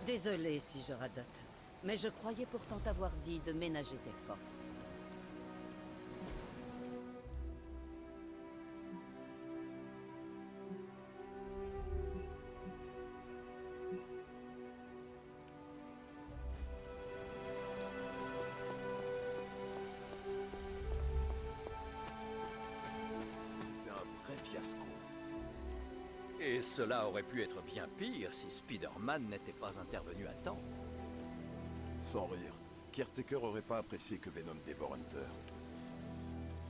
Désolée si je radote, mais je croyais pourtant t'avoir dit de ménager tes forces. C'était un vrai fiasco. Et cela aurait pu être bien pire si Spider-Man n'était pas intervenu à temps. Sans rire, Caretaker aurait pas apprécié que Venom dévore Hunter.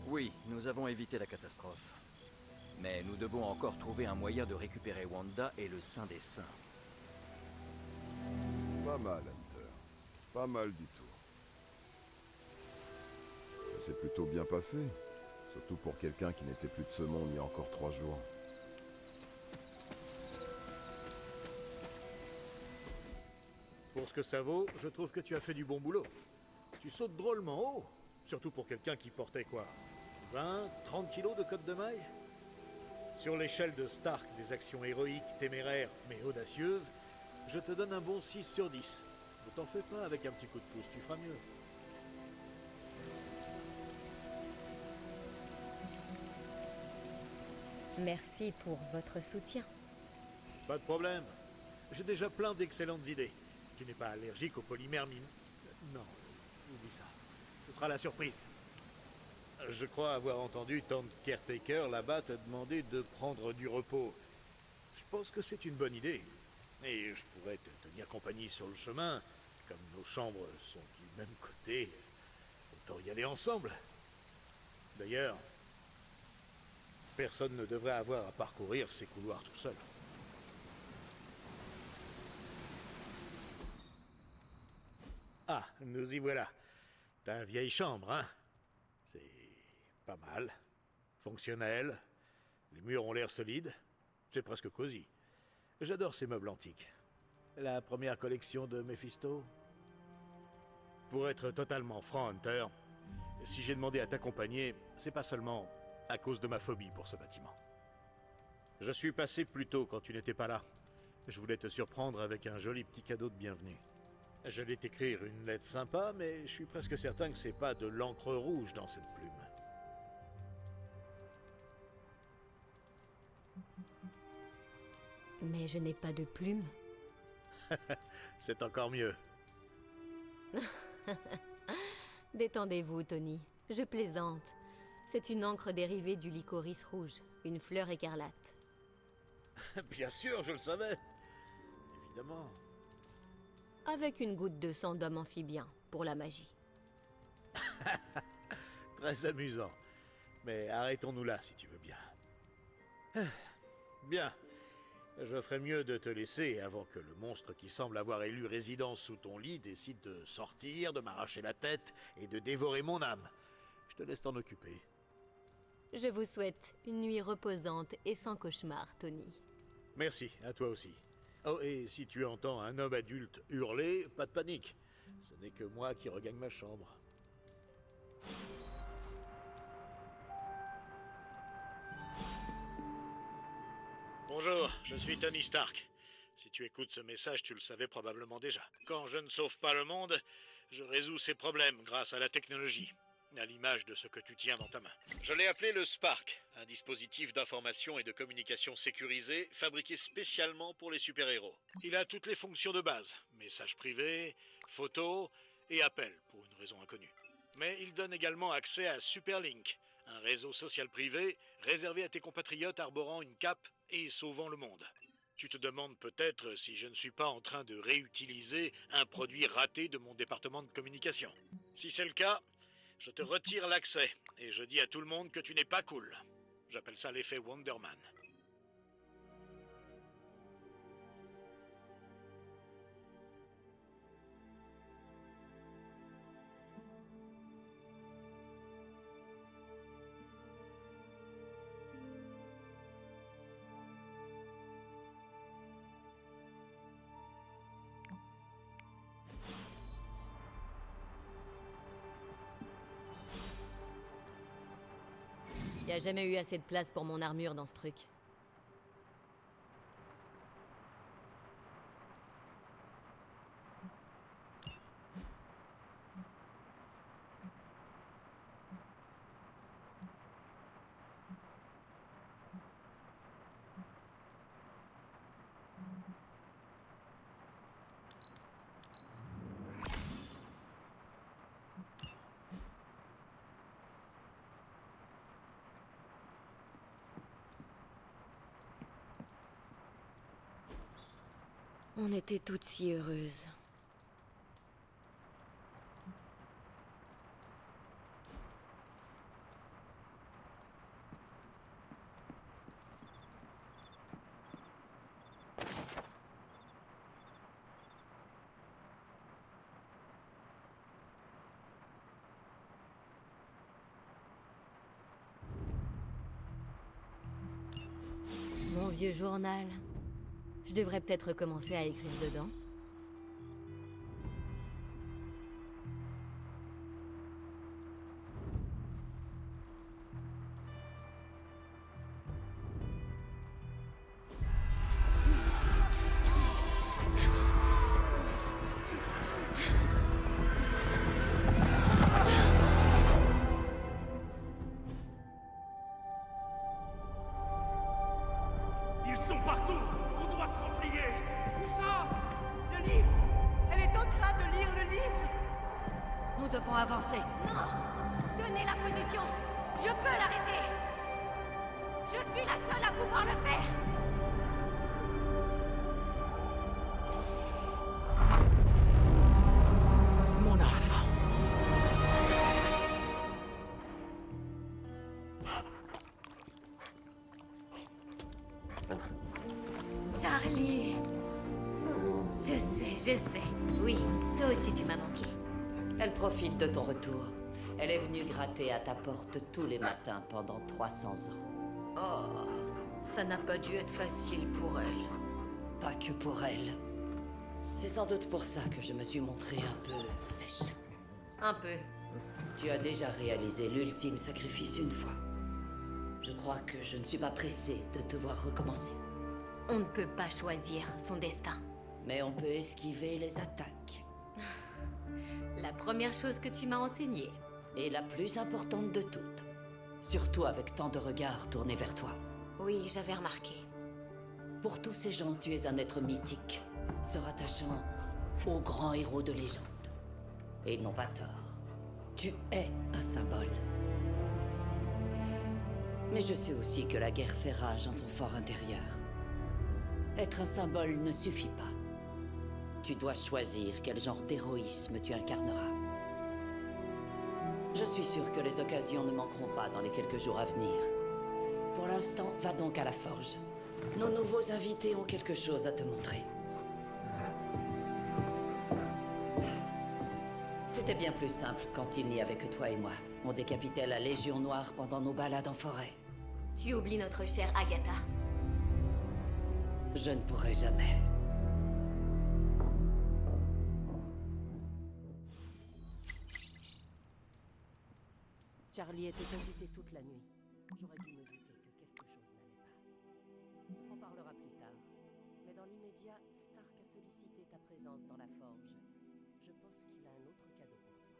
Oui, nous avons évité la catastrophe. Mais nous devons encore trouver un moyen de récupérer Wanda et le Saint des Saints. Pas mal, Hunter. Pas mal du tout. Ça s'est plutôt bien passé. Surtout pour quelqu'un qui n'était plus de ce monde il y a encore 3 jours. Pour ce que ça vaut, je trouve que tu as fait du bon boulot. Tu sautes drôlement haut. Surtout pour quelqu'un qui portait quoi 20, 30 kilos de côte de maille? Sur l'échelle de Stark des actions héroïques, téméraires, mais audacieuses, je te donne un bon 6 sur 10. Ne t'en fais pas, avec un petit coup de pouce, tu feras mieux. Merci pour votre soutien. Pas de problème. J'ai déjà plein d'excellentes idées. Tu n'es pas allergique aux polymères mine... Non, oublie ça. Ce sera la surprise. Je crois avoir entendu Tante Caretaker là-bas te demander de prendre du repos. Je pense que c'est une bonne idée. Et je pourrais te tenir compagnie sur le chemin. Comme nos chambres sont du même côté, autant y aller ensemble. D'ailleurs, personne ne devrait avoir à parcourir ces couloirs tout seul. Ah, nous y voilà. T'as une vieille chambre, hein? C'est pas mal. Fonctionnel. Les murs ont l'air solides. C'est presque cosy. J'adore ces meubles antiques. La première collection de Mephisto. Pour être totalement franc, Hunter, si j'ai demandé à t'accompagner, c'est pas seulement à cause de ma phobie pour ce bâtiment. Je suis passé plus tôt quand tu n'étais pas là. Je voulais te surprendre avec un joli petit cadeau de bienvenue. J'allais t'écrire une lettre sympa, mais je suis presque certain que c'est pas de l'encre rouge dans cette plume. Mais je n'ai pas de plume. C'est encore mieux. Détendez-vous, Tony. Je plaisante. C'est une encre dérivée du licorice rouge, une fleur écarlate. Bien sûr, je le savais. Évidemment. Avec une goutte de sang d'homme amphibien, pour la magie. Très amusant. Mais arrêtons-nous là, si tu veux bien. Bien. Je ferais mieux de te laisser avant que le monstre qui semble avoir élu résidence sous ton lit décide de sortir, de m'arracher la tête et de dévorer mon âme. Je te laisse t'en occuper. Je vous souhaite une nuit reposante et sans cauchemar, Tony. Merci, à toi aussi. Oh, et si tu entends un homme adulte hurler, pas de panique. Ce n'est que moi qui regagne ma chambre. Bonjour, je suis Tony Stark. Si tu écoutes ce message, tu le savais probablement déjà. Quand je ne sauve pas le monde, je résous ses problèmes grâce à la technologie, à l'image de ce que tu tiens dans ta main. Je l'ai appelé le Spark, un dispositif d'information et de communication sécurisé, fabriqué spécialement pour les super-héros. Il a toutes les fonctions de base, messages privés, photos et appels, pour une raison inconnue. Mais il donne également accès à Superlink, un réseau social privé réservé à tes compatriotes arborant une cape et sauvant le monde. Tu te demandes peut-être si je ne suis pas en train de réutiliser un produit raté de mon département de communication. Si c'est le cas, je te retire l'accès et je dis à tout le monde que tu n'es pas cool. J'appelle ça l'effet Wonderman. Y a jamais eu assez de place pour mon armure dans ce truc. On était toutes si heureuses. Mon vieux journal. Je devrais peut-être recommencer à écrire dedans. Ils sont partout! On doit se replier! Où ça? Le livre! Elle est en train de lire le livre! Nous devons avancer. Non! Tenez la position! Je peux l'arrêter! Je suis la seule à pouvoir le faire! Mon enfant. Charlie! Je sais. Oui, toi aussi tu m'as manqué. Elle profite de ton retour. Elle est venue gratter à ta porte tous les matins pendant 300 ans. Oh, ça n'a pas dû être facile pour elle. Pas que pour elle. C'est sans doute pour ça que je me suis montrée un peu sèche. Un peu. Tu as déjà réalisé l'ultime sacrifice une fois. Je crois que je ne suis pas pressée de te voir recommencer. On ne peut pas choisir son destin. Mais on peut esquiver les attaques. La première chose que tu m'as enseignée. Et la plus importante de toutes. Surtout avec tant de regards tournés vers toi. Oui, j'avais remarqué. Pour tous ces gens, tu es un être mythique, se rattachant aux grands héros de légende. Et ils n'ont pas tort. Tu es un symbole. Mais je sais aussi que la guerre fait rage en ton fort intérieur. Être un symbole ne suffit pas. Tu dois choisir quel genre d'héroïsme tu incarneras. Je suis sûr que les occasions ne manqueront pas dans les quelques jours à venir. Pour l'instant, va donc à la forge. Nos nouveaux invités ont quelque chose à te montrer. C'était bien plus simple quand il n'y avait que toi et moi. On décapitait la Légion Noire pendant nos balades en forêt. Tu oublies notre chère Agatha. Je ne pourrai jamais. Charlie était agité toute la nuit. J'aurais dû me douter que quelque chose n'allait pas. On parlera plus tard. Mais dans l'immédiat, Stark a sollicité ta présence dans la forge. Je pense qu'il a un autre cadeau pour toi.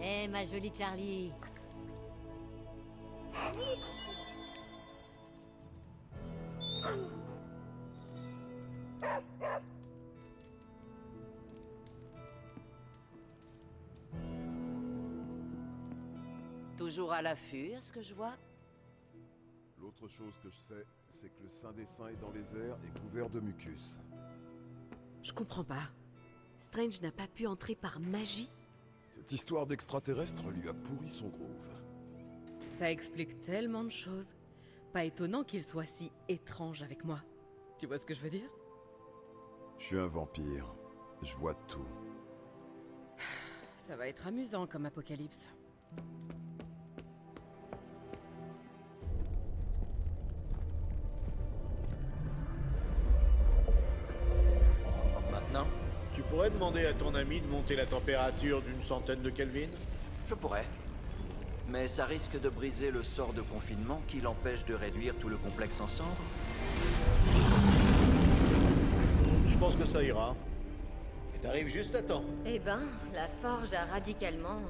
Eh, ma jolie Charlie. Toujours à l'affût, à ce que je vois? L'autre chose que je sais, c'est que le Saint des Saints est dans les airs et couvert de mucus. Je comprends pas. Strange n'a pas pu entrer par magie? Cette histoire d'extraterrestre lui a pourri son groove. Ça explique tellement de choses. Pas étonnant qu'il soit si étrange avec moi. Tu vois ce que je veux dire? Je suis un vampire. Je vois tout. Ça va être amusant comme apocalypse. pourrais demander à ton ami de monter la température d'une centaine de Kelvin? Je pourrais. Mais ça risque de briser le sort de confinement qui l'empêche de réduire tout le complexe en cendres. Je pense que ça ira. Et t'arrives juste à temps. Eh ben, la forge a radicalement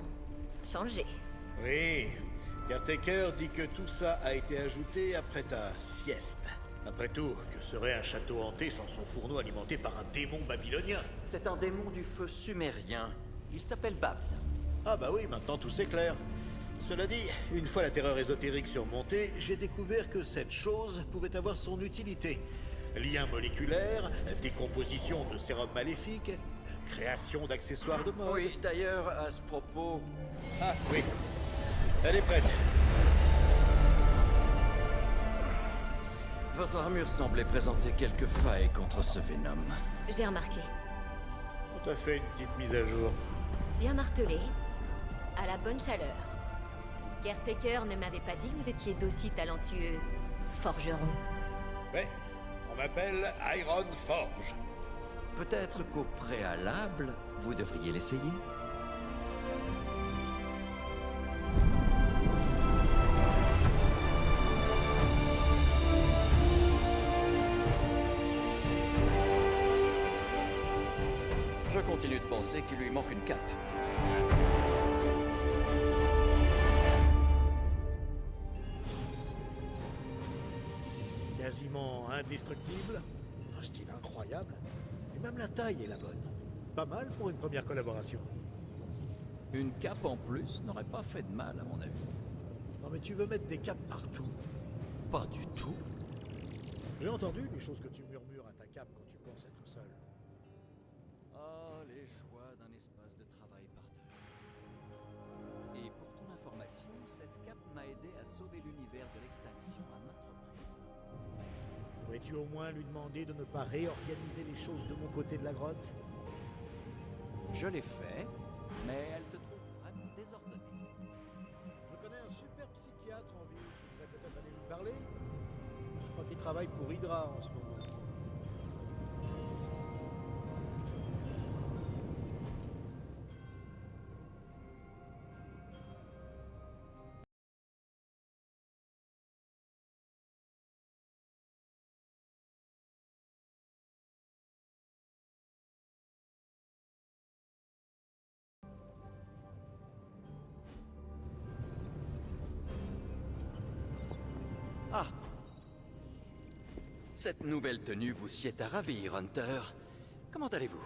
changé. Oui, Caretaker dit que tout ça a été ajouté après ta sieste. Après tout, que serait un château hanté sans son fourneau alimenté par un démon babylonien? C'est un démon du feu sumérien. Il s'appelle Babs. Ah bah oui, maintenant tout c'est clair. Cela dit, une fois la terreur ésotérique surmontée, j'ai découvert que cette chose pouvait avoir son utilité. Lien moléculaire, décomposition de sérum maléfique, création d'accessoires de mode... Oui, d'ailleurs, à ce propos... Ah oui, elle est prête. Votre armure semblait présenter quelques failles contre ce Venom. J'ai remarqué. On t'a fait une petite mise à jour. Bien martelé, à la bonne chaleur. Caretaker ne m'avait pas dit que vous étiez d'aussi talentueux forgeron. Ouais, on m'appelle Iron Forge. Peut-être qu'au préalable, vous devriez l'essayer. Je continue de penser qu'il lui manque une cape. Quasiment indestructible, un style incroyable, et même la taille est la bonne. Pas mal pour une première collaboration. Une cape en plus n'aurait pas fait de mal, à mon avis. Non mais tu veux mettre des capes partout. Pas du tout. J'ai entendu les choses que tu murmures à ta cape quand tu penses être seul. Ah, les joies d'un espace de travail partagé. Et pour ton information, cette cape m'a aidé à sauver l'univers de l'extinction à maintes reprises. Pourrais-tu au moins lui demander de ne pas réorganiser les choses de mon côté de la grotte? Je l'ai fait, mais elle te trouve vraiment désordonnée. Je connais un super psychiatre en ville, tu devrais peut-être aller lui parler. Je crois qu'il travaille pour Hydra en ce moment. Ah! Cette nouvelle tenue vous sied à ravir, Hunter. Comment allez-vous?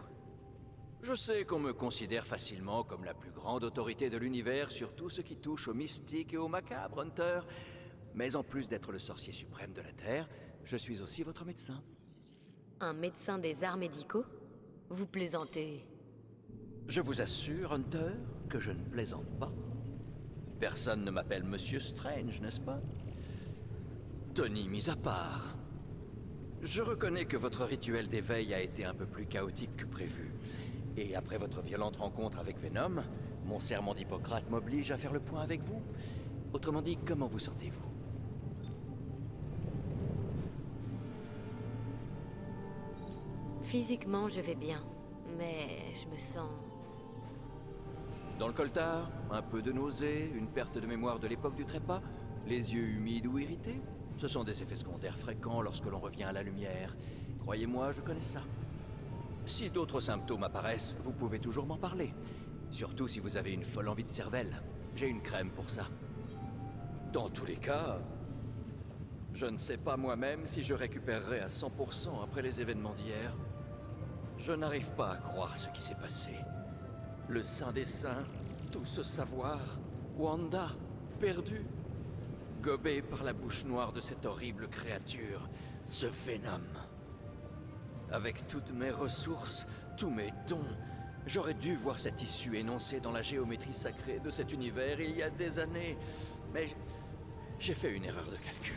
Je sais qu'on me considère facilement comme la plus grande autorité de l'univers sur tout ce qui touche au mystique et au macabre, Hunter. Mais en plus d'être le sorcier suprême de la Terre, je suis aussi votre médecin. Un médecin des arts médicaux? Vous plaisantez? Je vous assure, Hunter, que je ne plaisante pas. Personne ne m'appelle Monsieur Strange, n'est-ce pas? Tony mis à part. Je reconnais que votre rituel d'éveil a été un peu plus chaotique que prévu. Et après votre violente rencontre avec Venom, mon serment d'Hippocrate m'oblige à faire le point avec vous. Autrement dit, comment vous sentez-vous? Physiquement, je vais bien, mais je me sens... Dans le coltard, un peu de nausée, une perte de mémoire de l'époque du trépas, les yeux humides ou irrités. Ce sont des effets secondaires fréquents lorsque l'on revient à la lumière. Croyez-moi, je connais ça. Si d'autres symptômes apparaissent, vous pouvez toujours m'en parler. Surtout si vous avez une folle envie de cervelle. J'ai une crème pour ça. Dans tous les cas, je ne sais pas moi-même si je récupérerai à 100% après les événements d'hier. Je n'arrive pas à croire ce qui s'est passé. Le Saint des Saints, tout ce savoir, Wanda, perdue, gobée par la bouche noire de cette horrible créature, ce Venom. Avec toutes mes ressources, tous mes dons, j'aurais dû voir cette issue énoncée dans la géométrie sacrée de cet univers il y a des années. Mais j'ai fait une erreur de calcul.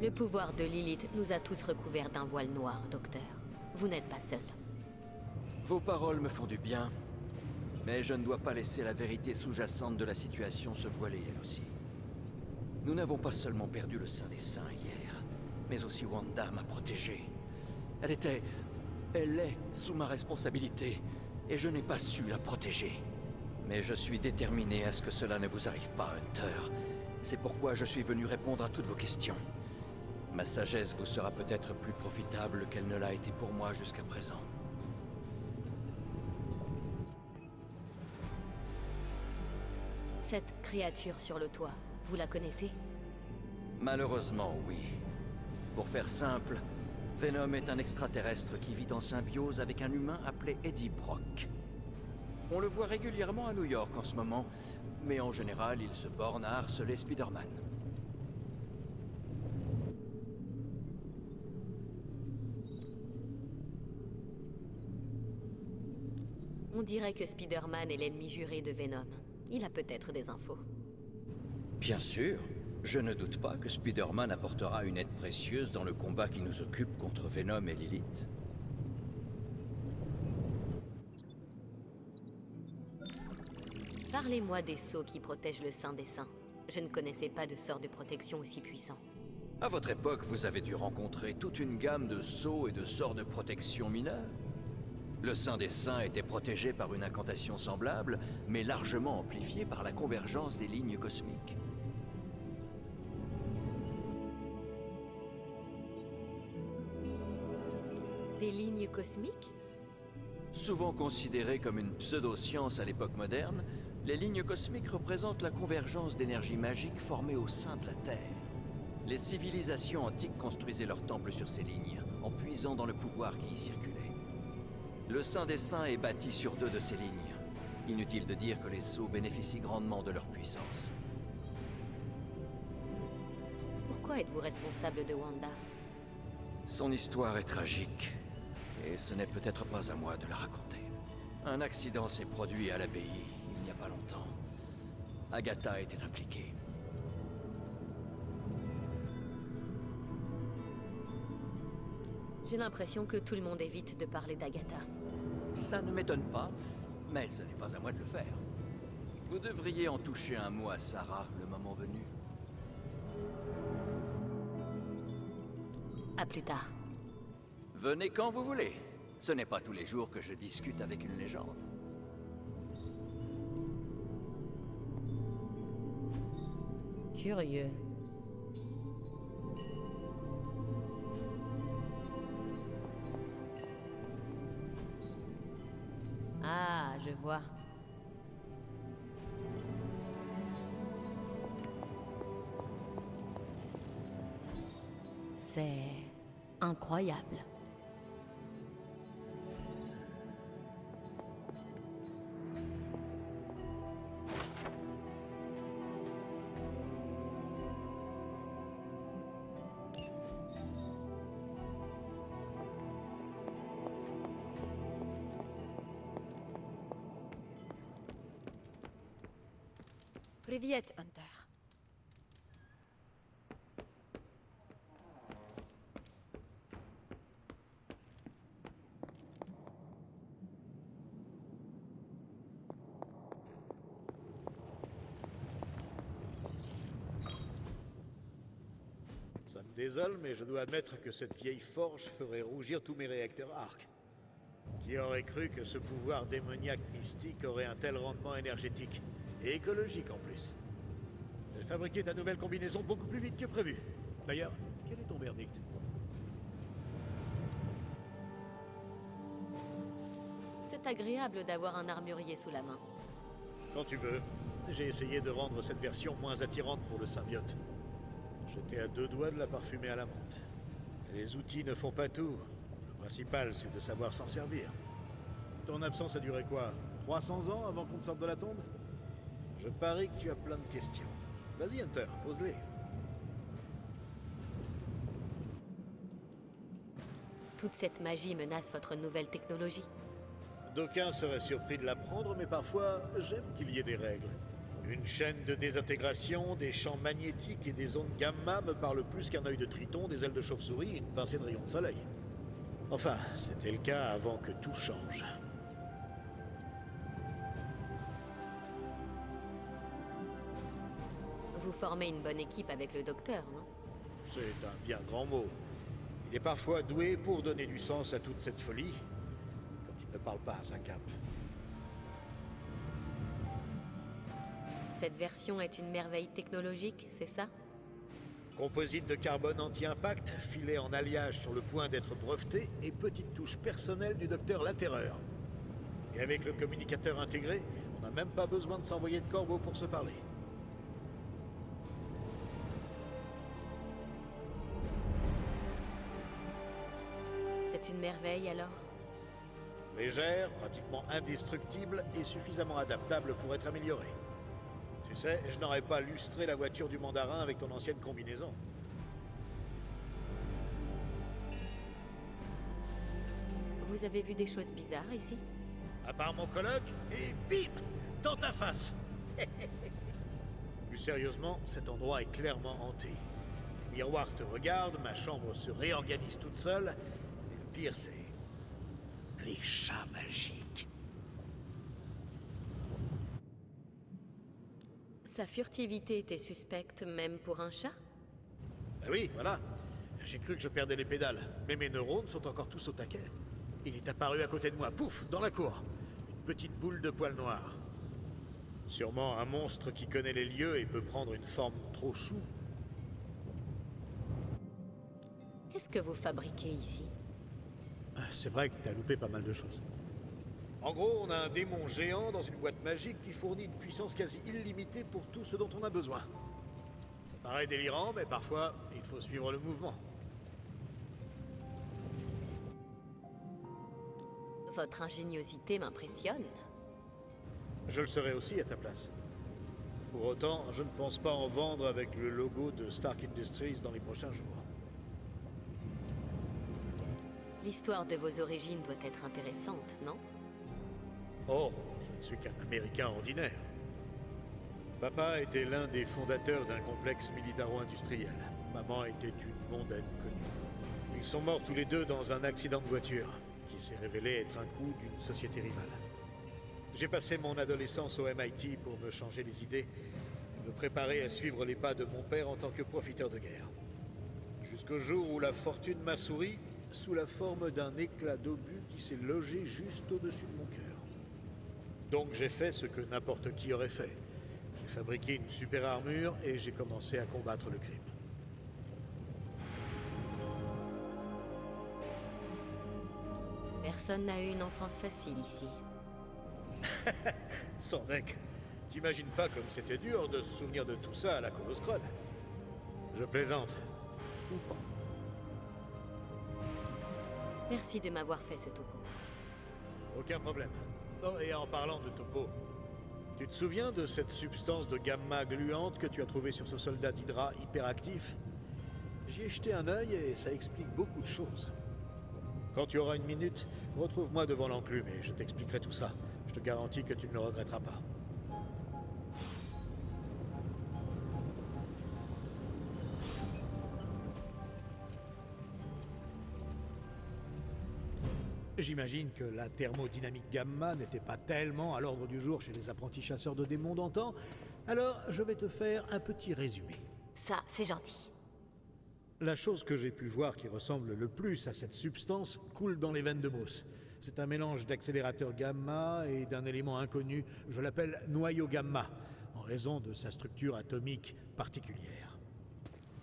Le pouvoir de Lilith nous a tous recouverts d'un voile noir, docteur. Vous n'êtes pas seul. Vos paroles me font du bien. Mais je ne dois pas laisser la vérité sous-jacente de la situation se voiler, elle aussi. Nous n'avons pas seulement perdu le Saint des Saints hier, mais aussi Wanda m'a protégé. Elle est sous ma responsabilité, et je n'ai pas su la protéger. Mais je suis déterminé à ce que cela ne vous arrive pas, Hunter. C'est pourquoi je suis venu répondre à toutes vos questions. Ma sagesse vous sera peut-être plus profitable qu'elle ne l'a été pour moi jusqu'à présent. Cette créature sur le toit, vous la connaissez? Malheureusement, oui. Pour faire simple, Venom est un extraterrestre qui vit en symbiose avec un humain appelé Eddie Brock. On le voit régulièrement à New York en ce moment, mais en général, il se borne à harceler Spider-Man. On dirait que Spider-Man est l'ennemi juré de Venom. Il a peut-être des infos. Bien sûr, je ne doute pas que Spider-Man apportera une aide précieuse dans le combat qui nous occupe contre Venom et Lilith. Parlez-moi des sceaux qui protègent le Saint des Saints. Je ne connaissais pas de sort de protection aussi puissant. À votre époque, vous avez dû rencontrer toute une gamme de sceaux et de sorts de protection mineurs. Le Saint des Saints était protégé par une incantation semblable, mais largement amplifiée par la convergence des lignes cosmiques. Des lignes cosmiques? Souvent considérées comme une pseudo-science à l'époque moderne, les lignes cosmiques représentent la convergence d'énergie magique formée au sein de la Terre. Les civilisations antiques construisaient leurs temples sur ces lignes, en puisant dans le pouvoir qui y circulait. Le Saint des Saints est bâti sur 2 de ces lignes. Inutile de dire que les sceaux bénéficient grandement de leur puissance. Pourquoi êtes-vous responsable de Wanda? Son histoire est tragique, et ce n'est peut-être pas à moi de la raconter. Un accident s'est produit à l'abbaye il n'y a pas longtemps. Agatha était impliquée. J'ai l'impression que tout le monde évite de parler d'Agatha. Ça ne m'étonne pas, mais ce n'est pas à moi de le faire. Vous devriez en toucher un mot à Sarah le moment venu. À plus tard. Venez quand vous voulez. Ce n'est pas tous les jours que je discute avec une légende. Curieux. Ah, je vois. C'est incroyable. Привет, Hunter. Ça me désole, mais je dois admettre que cette vieille forge ferait rougir tous mes réacteurs ARC. Qui aurait cru que ce pouvoir démoniaque mystique aurait un tel rendement énergétique? Et écologique en plus. J'ai fabriqué ta nouvelle combinaison beaucoup plus vite que prévu. D'ailleurs, quel est ton verdict? C'est agréable d'avoir un armurier sous la main. Quand tu veux. J'ai essayé de rendre cette version moins attirante pour le symbiote. J'étais à 2 doigts de la parfumer à la menthe. Les outils ne font pas tout. Le principal, c'est de savoir s'en servir. Ton absence a duré quoi? 300 ans avant qu'on te sorte de la tombe? Je parie que tu as plein de questions. Vas-y, Hunter, pose-les. Toute cette magie menace votre nouvelle technologie. D'aucuns seraient surpris de l'apprendre, mais parfois, j'aime qu'il y ait des règles. Une chaîne de désintégration, des champs magnétiques et des ondes gamma me parlent plus qu'un œil de triton, des ailes de chauve-souris et une pincée de rayons de soleil. Enfin, c'était le cas avant que tout change. Vous formez une bonne équipe avec le docteur, non? C'est un bien grand mot. Il est parfois doué pour donner du sens à toute cette folie, quand il ne parle pas à sa cape. Cette version est une merveille technologique, c'est ça? Composite de carbone anti-impact, filet en alliage sur le point d'être breveté et petite touche personnelle du docteur Laterreur. Et avec le communicateur intégré, on n'a même pas besoin de s'envoyer de corbeau pour se parler. C'est une merveille alors? Légère, pratiquement indestructible et suffisamment adaptable pour être améliorée. Tu sais, je n'aurais pas lustré la voiture du mandarin avec ton ancienne combinaison. Vous avez vu des choses bizarres ici? À part mon coloc, et bim! Dans ta face! Plus sérieusement, cet endroit est clairement hanté. Les miroirs te regardent, ma chambre se réorganise toute seule, et le pire c'est... les chats magiques. Sa furtivité était suspecte même pour un chat? Ah oui, voilà. J'ai cru que je perdais les pédales, mais mes neurones sont encore tous au taquet. Il est apparu à côté de moi, pouf, dans la cour. Une petite boule de poils noirs. Sûrement un monstre qui connaît les lieux et peut prendre une forme trop choue. Qu'est-ce que vous fabriquez ici? C'est vrai que t'as loupé pas mal de choses. En gros, on a un démon géant dans une boîte magique qui fournit une puissance quasi illimitée pour tout ce dont on a besoin. Ça paraît délirant, mais parfois, il faut suivre le mouvement. Votre ingéniosité m'impressionne. Je le serais aussi à ta place. Pour autant, je ne pense pas en vendre avec le logo de Stark Industries dans les prochains jours. L'histoire de vos origines doit être intéressante, non? Oh, je ne suis qu'un Américain ordinaire. Papa était l'un des fondateurs d'un complexe militaro-industriel. Maman était une mondaine connue. Ils sont morts tous les deux dans un accident de voiture, qui s'est révélé être un coup d'une société rivale. J'ai passé mon adolescence au MIT pour me changer les idées, me préparer à suivre les pas de mon père en tant que profiteur de guerre. Jusqu'au jour où la fortune m'a souri, sous la forme d'un éclat d'obus qui s'est logé juste au-dessus de mon cœur. Donc j'ai fait ce que n'importe qui aurait fait. J'ai fabriqué une super armure et j'ai commencé à combattre le crime. Personne n'a eu une enfance facile ici. Sans deck. T'imagines pas comme c'était dur de se souvenir de tout ça à la Coloscroll. Je plaisante. Ou pas. Merci de m'avoir fait ce topo. Aucun problème. Oh, et en parlant de topo, tu te souviens de cette substance de gamma gluante que tu as trouvée sur ce soldat d'Hydra hyperactif? J'y ai jeté un œil et ça explique beaucoup de choses. Quand tu auras une minute, retrouve-moi devant l'enclume et je t'expliquerai tout ça. Je te garantis que tu ne le regretteras pas. J'imagine que la thermodynamique gamma n'était pas tellement à l'ordre du jour chez les apprentis chasseurs de démons d'antan, alors je vais te faire un petit résumé. Ça, c'est gentil. La chose que j'ai pu voir qui ressemble le plus à cette substance coule dans les veines de Bruce. C'est un mélange d'accélérateur gamma et d'un élément inconnu, je l'appelle noyau gamma, en raison de sa structure atomique particulière.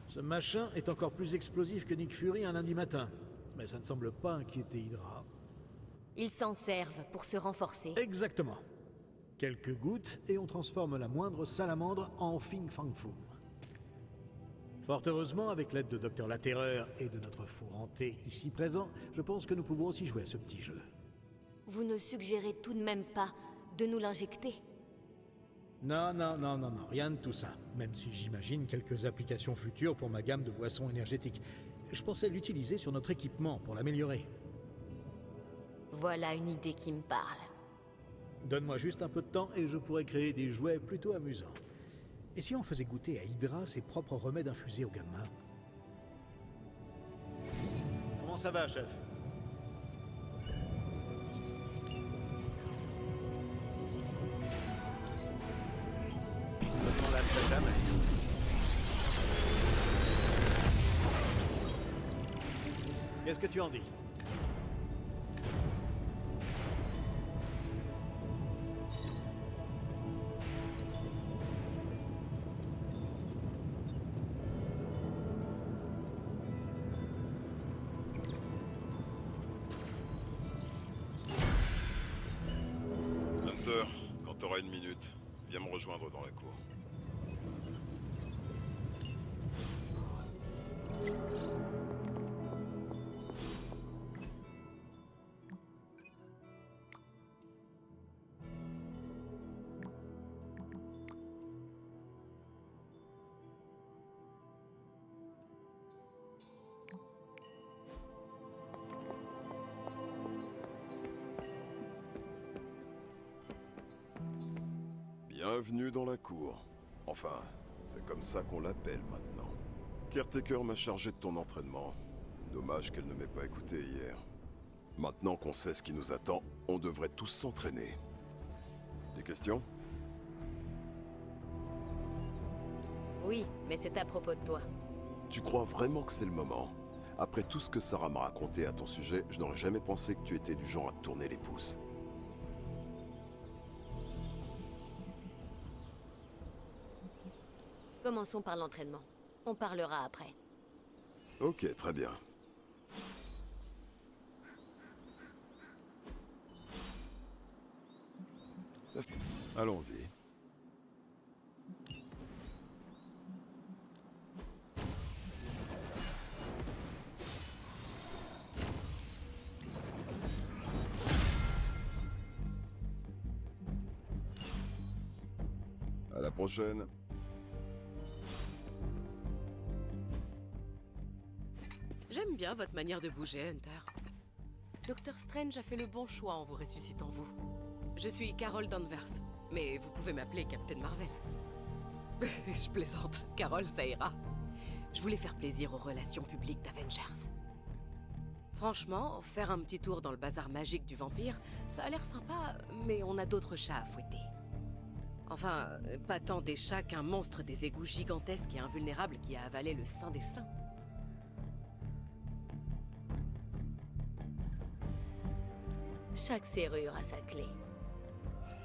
Ce machin est encore plus explosif que Nick Fury un lundi matin, mais ça ne semble pas inquiéter Hydra. Ils s'en servent pour se renforcer. Exactement. Quelques gouttes et on transforme la moindre salamandre en Fing Fang Foom. Fort heureusement, avec l'aide de Dr Laterreur et de notre four hanté ici présent, je pense que nous pouvons aussi jouer à ce petit jeu. Vous ne suggérez tout de même pas de nous l'injecter? Non, rien de tout ça. Même si j'imagine quelques applications futures pour ma gamme de boissons énergétiques. Je pensais l'utiliser sur notre équipement pour l'améliorer. Voilà une idée qui me parle. Donne-moi juste un peu de temps et je pourrais créer des jouets plutôt amusants. Et si on faisait goûter à Hydra ses propres remèdes infusés au gamma? Comment ça va, chef? Je m'en lasserai jamais. Qu'est-ce que tu en dis? Hunter, quand t'auras une minute, viens me rejoindre dans la cour. Bienvenue dans la cour. Enfin, c'est comme ça qu'on l'appelle maintenant. Caretaker m'a chargé de ton entraînement. Dommage qu'elle ne m'ait pas écouté hier. Maintenant qu'on sait ce qui nous attend, on devrait tous s'entraîner. Des questions? Oui, mais c'est à propos de toi. Tu crois vraiment que c'est le moment? Après tout ce que Sarah m'a raconté à ton sujet, je n'aurais jamais pensé que tu étais du genre à te tourner les pouces. Commençons par l'entraînement. On parlera après. Ok, très bien. Allons-y. À la prochaine. J'aime bien votre manière de bouger, Hunter. Docteur Strange a fait le bon choix en vous ressuscitant, vous. Je suis Carol Danvers, mais vous pouvez m'appeler Captain Marvel. Je plaisante. Carol, ça ira. Je voulais faire plaisir aux relations publiques d'Avengers. Franchement, faire un petit tour dans le bazar magique du vampire, ça a l'air sympa, mais on a d'autres chats à fouetter. Enfin, pas tant des chats qu'un monstre des égouts gigantesques et invulnérable qui a avalé le saint des saints. Chaque serrure a sa clé.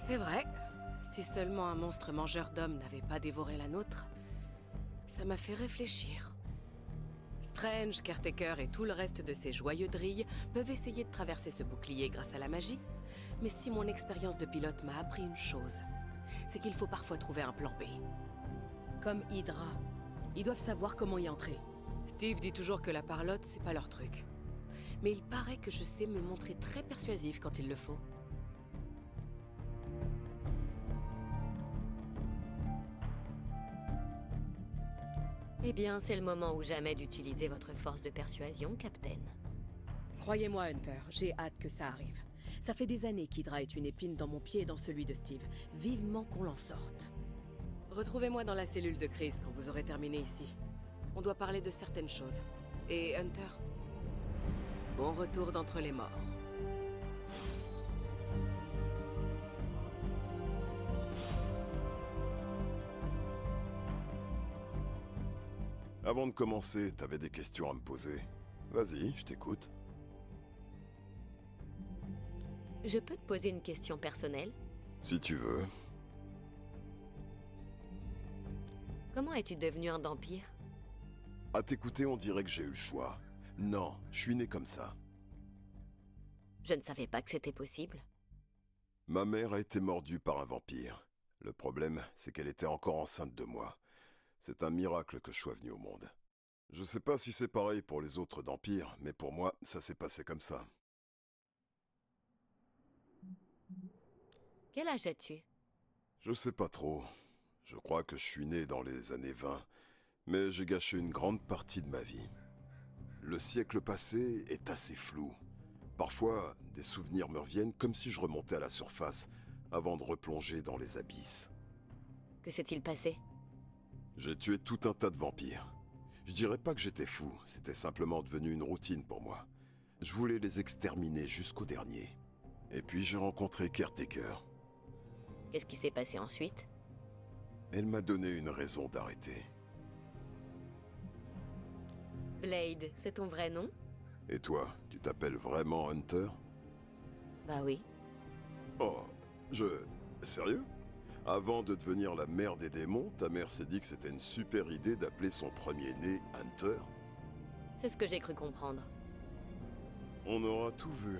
C'est vrai. Si seulement un monstre mangeur d'hommes n'avait pas dévoré la nôtre, ça m'a fait réfléchir. Strange, Caretaker et tout le reste de ces joyeux drilles peuvent essayer de traverser ce bouclier grâce à la magie, mais si mon expérience de pilote m'a appris une chose, c'est qu'il faut parfois trouver un plan B. Comme Hydra. Ils doivent savoir comment y entrer. Steve dit toujours que la parlotte, c'est pas leur truc. Mais il paraît que je sais me montrer très persuasive quand il le faut. Eh bien, c'est le moment ou jamais d'utiliser votre force de persuasion, Captain. Croyez-moi, Hunter, j'ai hâte que ça arrive. Ça fait des années qu'Hydra est une épine dans mon pied et dans celui de Steve. Vivement qu'on l'en sorte. Retrouvez-moi dans la cellule de crise quand vous aurez terminé ici. On doit parler de certaines choses. Et Hunter, bon retour d'entre les morts. Avant de commencer, t'avais des questions à me poser. Vas-y, je t'écoute. Je peux te poser une question personnelle? Si tu veux. Comment es-tu devenu un vampire? À t'écouter, on dirait que j'ai eu le choix. Non, je suis né comme ça. Je ne savais pas que c'était possible. Ma mère a été mordue par un vampire. Le problème, c'est qu'elle était encore enceinte de moi. C'est un miracle que je sois venu au monde. Je sais pas si c'est pareil pour les autres vampires, mais pour moi, ça s'est passé comme ça. Quel âge as-tu? Je sais pas trop. Je crois que je suis né dans les années 20, mais j'ai gâché une grande partie de ma vie. Le siècle passé est assez flou. Parfois, des souvenirs me reviennent comme si je remontais à la surface avant de replonger dans les abysses. Que s'est-il passé? J'ai tué tout un tas de vampires. Je dirais pas que j'étais fou, c'était simplement devenu une routine pour moi. Je voulais les exterminer jusqu'au dernier. Et puis j'ai rencontré Caretaker. Qu'est-ce qui s'est passé ensuite? Elle m'a donné une raison d'arrêter. Blade, c'est ton vrai nom? Et toi, tu t'appelles vraiment Hunter? Bah oui. Oh, Sérieux? Avant de devenir la mère des démons, ta mère s'est dit que c'était une super idée d'appeler son premier-né Hunter? C'est ce que j'ai cru comprendre. On aura tout vu.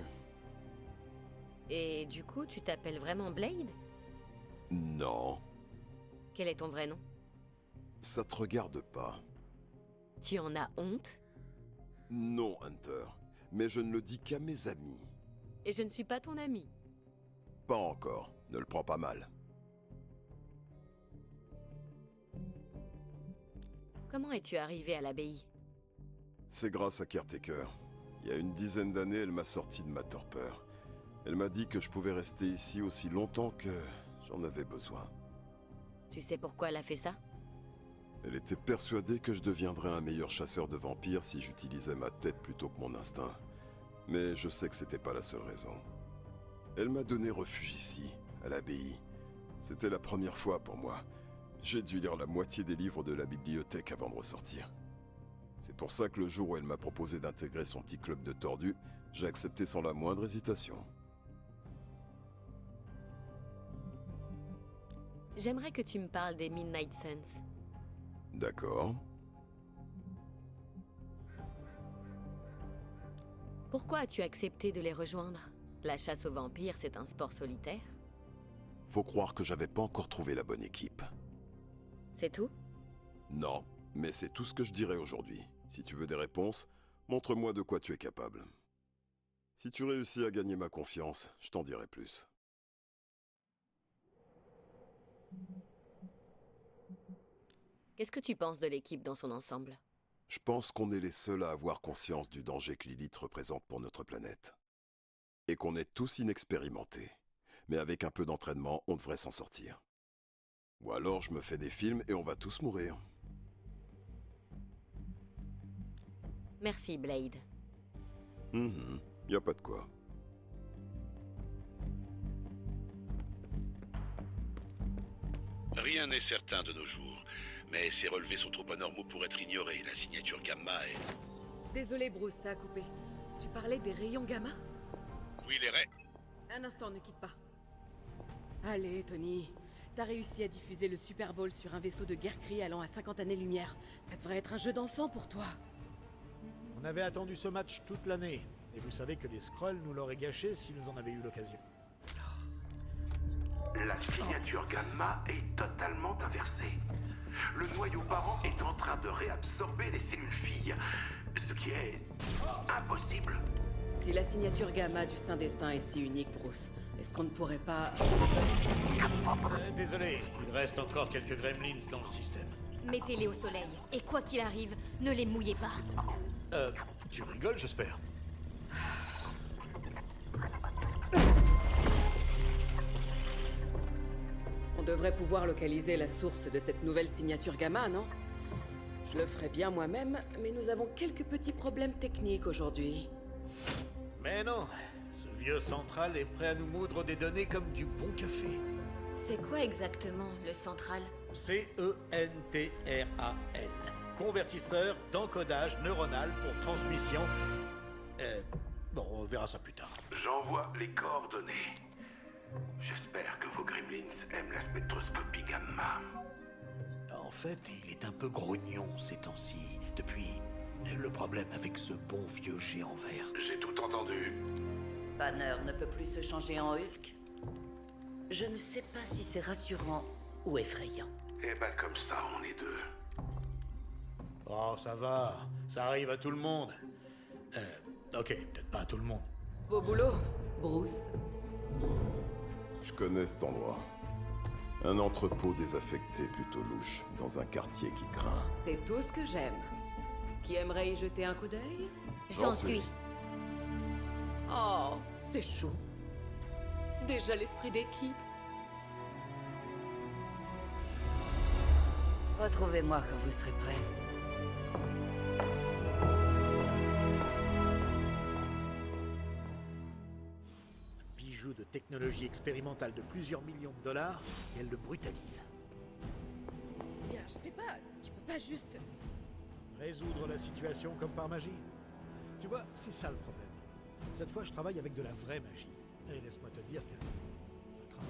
Et du coup, tu t'appelles vraiment Blade? Non, Quel est ton vrai nom? ça te regarde pas. Tu en as honte? Non, Hunter. Mais je ne le dis qu'à mes amis. Et je ne suis pas ton ami. Pas encore. Ne le prends pas mal. Comment es-tu arrivé à l'abbaye? C'est grâce à Caretaker. Il y a une dizaine d'années, elle m'a sorti de ma torpeur. Elle m'a dit que je pouvais rester ici aussi longtemps que j'en avais besoin. Tu sais pourquoi elle a fait ça? Elle était persuadée que je deviendrais un meilleur chasseur de vampires si j'utilisais ma tête plutôt que mon instinct. Mais je sais que c'était pas la seule raison. Elle m'a donné refuge ici, à l'abbaye. C'était la première fois pour moi. J'ai dû lire la moitié des livres de la bibliothèque avant de ressortir. C'est pour ça que le jour où elle m'a proposé d'intégrer son petit club de tordus, j'ai accepté sans la moindre hésitation. J'aimerais que tu me parles des Midnight Suns. D'accord. Pourquoi as-tu accepté de les rejoindre? La chasse aux vampires, c'est un sport solitaire. Faut croire que j'avais pas encore trouvé la bonne équipe. C'est tout? Non, mais c'est tout ce que je dirais aujourd'hui. Si tu veux des réponses, montre-moi de quoi tu es capable. Si tu réussis à gagner ma confiance, je t'en dirai plus. Qu'est-ce que tu penses de l'équipe dans son ensemble? Je pense qu'on est les seuls à avoir conscience du danger que Lilith représente pour notre planète. Et qu'on est tous inexpérimentés. Mais avec un peu d'entraînement, on devrait s'en sortir. Ou alors je me fais des films et on va tous mourir. Merci, Blade. Y a pas de quoi. Rien n'est certain de nos jours, mais ces relevés sont trop anormaux pour être ignorés. La signature gamma est... Désolé, Bruce, ça a coupé. Tu parlais des rayons gamma? Oui, les raies. Un instant, ne quitte pas. Allez, Tony. T'as réussi à diffuser le Super Bowl sur un vaisseau de guerre gris allant à 50 années-lumière. Ça devrait être un jeu d'enfant pour toi. On avait attendu ce match toute l'année, et vous savez que les Skrulls nous l'auraient gâché s'ils en avaient eu l'occasion. La signature gamma est totalement inversée. Le noyau parent est en train de réabsorber les cellules filles, ce qui est impossible. Si la signature gamma du Saint des Saints est si unique, Bruce, est-ce qu'on ne pourrait pas... Désolé, il reste encore quelques gremlins dans le système. Mettez-les au soleil, et quoi qu'il arrive, ne les mouillez pas. Tu rigoles, j'espère. On devrait pouvoir localiser la source de cette nouvelle signature gamma, non? Je le ferais bien moi-même, mais nous avons quelques petits problèmes techniques aujourd'hui. Mais non, ce vieux central est prêt à nous moudre des données comme du bon café. C'est quoi exactement, le central? CENTRAL. Convertisseur d'encodage neuronal pour transmission... Bon, on verra ça plus tard. J'envoie les coordonnées. J'espère que vos gremlins aiment la spectroscopie gamma. En fait, il est un peu grognon ces temps-ci, depuis le problème avec ce bon vieux géant vert. J'ai tout entendu. Banner ne peut plus se changer en Hulk. Je ne sais pas si c'est rassurant ou effrayant. Eh ben comme ça, on est deux. Oh, ça va. Ça arrive à tout le monde. Ok, peut-être pas à tout le monde. Beau boulot, Bruce. Je connais cet endroit. Un entrepôt désaffecté plutôt louche, dans un quartier qui craint. C'est tout ce que j'aime. Qui aimerait y jeter un coup d'œil? J'en suis. Oh, c'est chaud. Déjà l'esprit d'équipe. Retrouvez-moi quand vous serez prêts. Bijou de technologie expérimentale de plusieurs millions de dollars, et elle le brutalise. Bien, je sais pas, tu peux pas juste... Résoudre la situation comme par magie. Tu vois, c'est ça le problème. Cette fois, je travaille avec de la vraie magie. Et laisse-moi te dire que ça craint.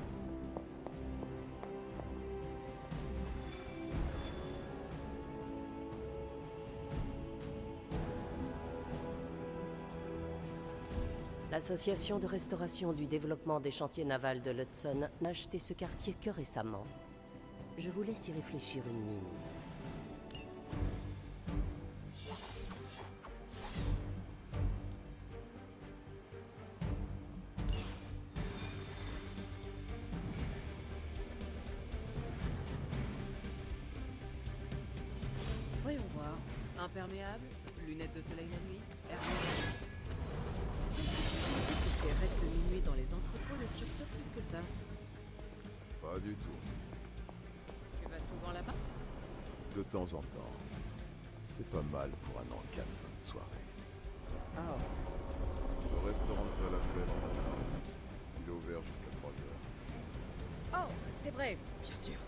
L'Association de restauration du développement des chantiers navals de l'Hudson n'a acheté ce quartier que récemment. Je vous laisse y réfléchir une minute. Voyons voir. Imperméable, lunettes de soleil la nuit, ces raids de minuit dans les entrepôts ne te choquent pas plus que ça. Pas du tout. Tu vas souvent là-bas? De temps en temps. C'est pas mal pour un encas de fin de soirée. Oh. Le restaurant de falafel en Allemagne. Il est ouvert jusqu'à 3 heures. Oh, c'est vrai, bien sûr.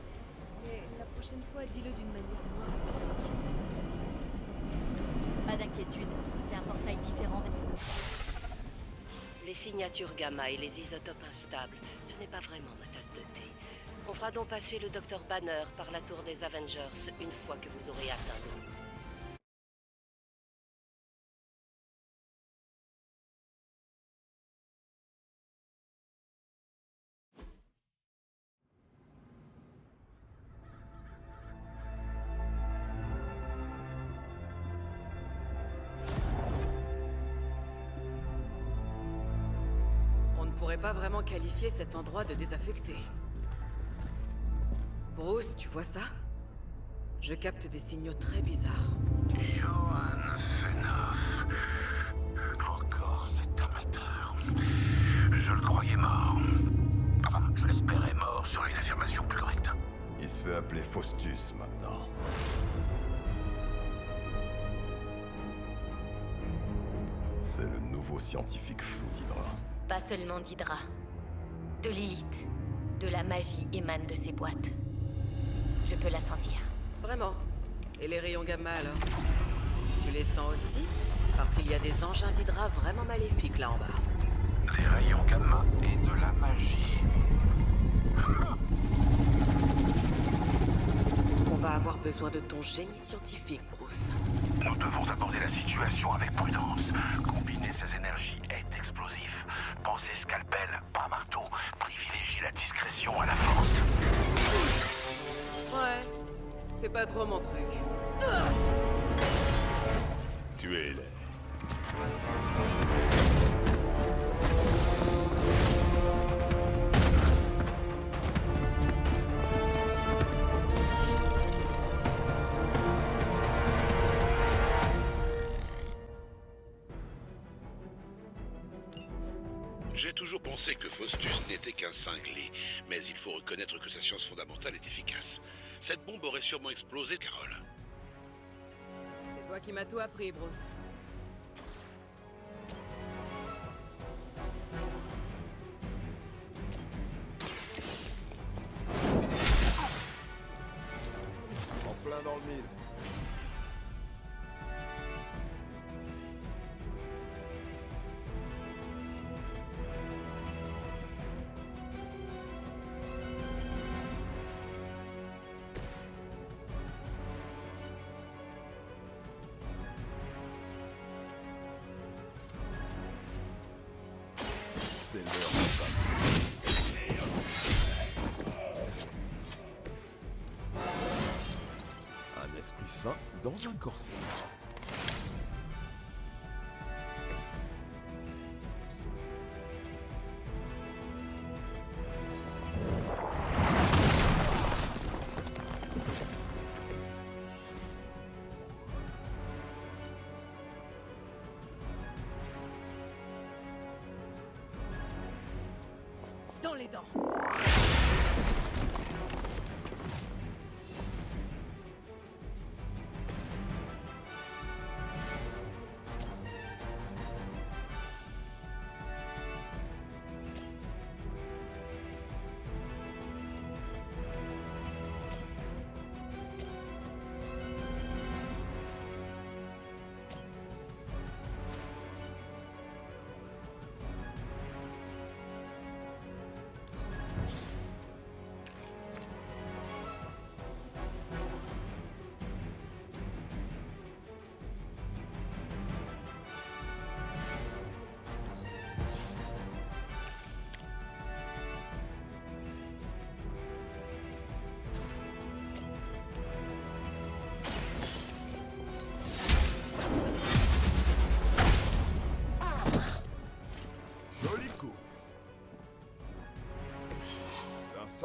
Mais la prochaine fois, dis-le d'une manière moins... Pas d'inquiétude, c'est un portail différent. Les signatures gamma et les isotopes instables, ce n'est pas vraiment ma tasse de thé. On fera donc passer le Dr Banner par la tour des Avengers une fois que vous aurez atteint le mur. On ne pourrait pas vraiment qualifier cet endroit de désaffecté. Bruce, tu vois ça? Je capte des signaux très bizarres. Johann Fenhoff. Encore cet amateur. Je le croyais mort. Enfin, je l'espérais mort sur une affirmation plus correcte. Il se fait appeler Faustus maintenant. C'est le nouveau scientifique fou d'Hydra. Pas seulement d'Hydra. De Lilith. De la magie émane de ces boîtes. Je peux la sentir. Vraiment. Et les rayons gamma alors? Tu les sens aussi? Parce qu'il y a des engins d'Hydra vraiment maléfiques là en bas. Des rayons gamma et de la magie. On va avoir besoin de ton génie scientifique, Bruce. Nous devons aborder la situation avec prudence. Combiner ces énergies est explosif. Pensez scalpel, pas marteau. Privilégiez la discrétion à la force. Ouais, c'est pas trop mon truc. Tuez-les. J'ai toujours pensé que Faustus n'était qu'un cinglé, mais il faut reconnaître que sa science fondamentale est efficace. Cette bombe aurait sûrement explosé, Carole. C'est toi qui m'as tout appris, Bruce. En plein dans le mille. C'est l'heure de un esprit sain dans un corps sain. Dans les dents.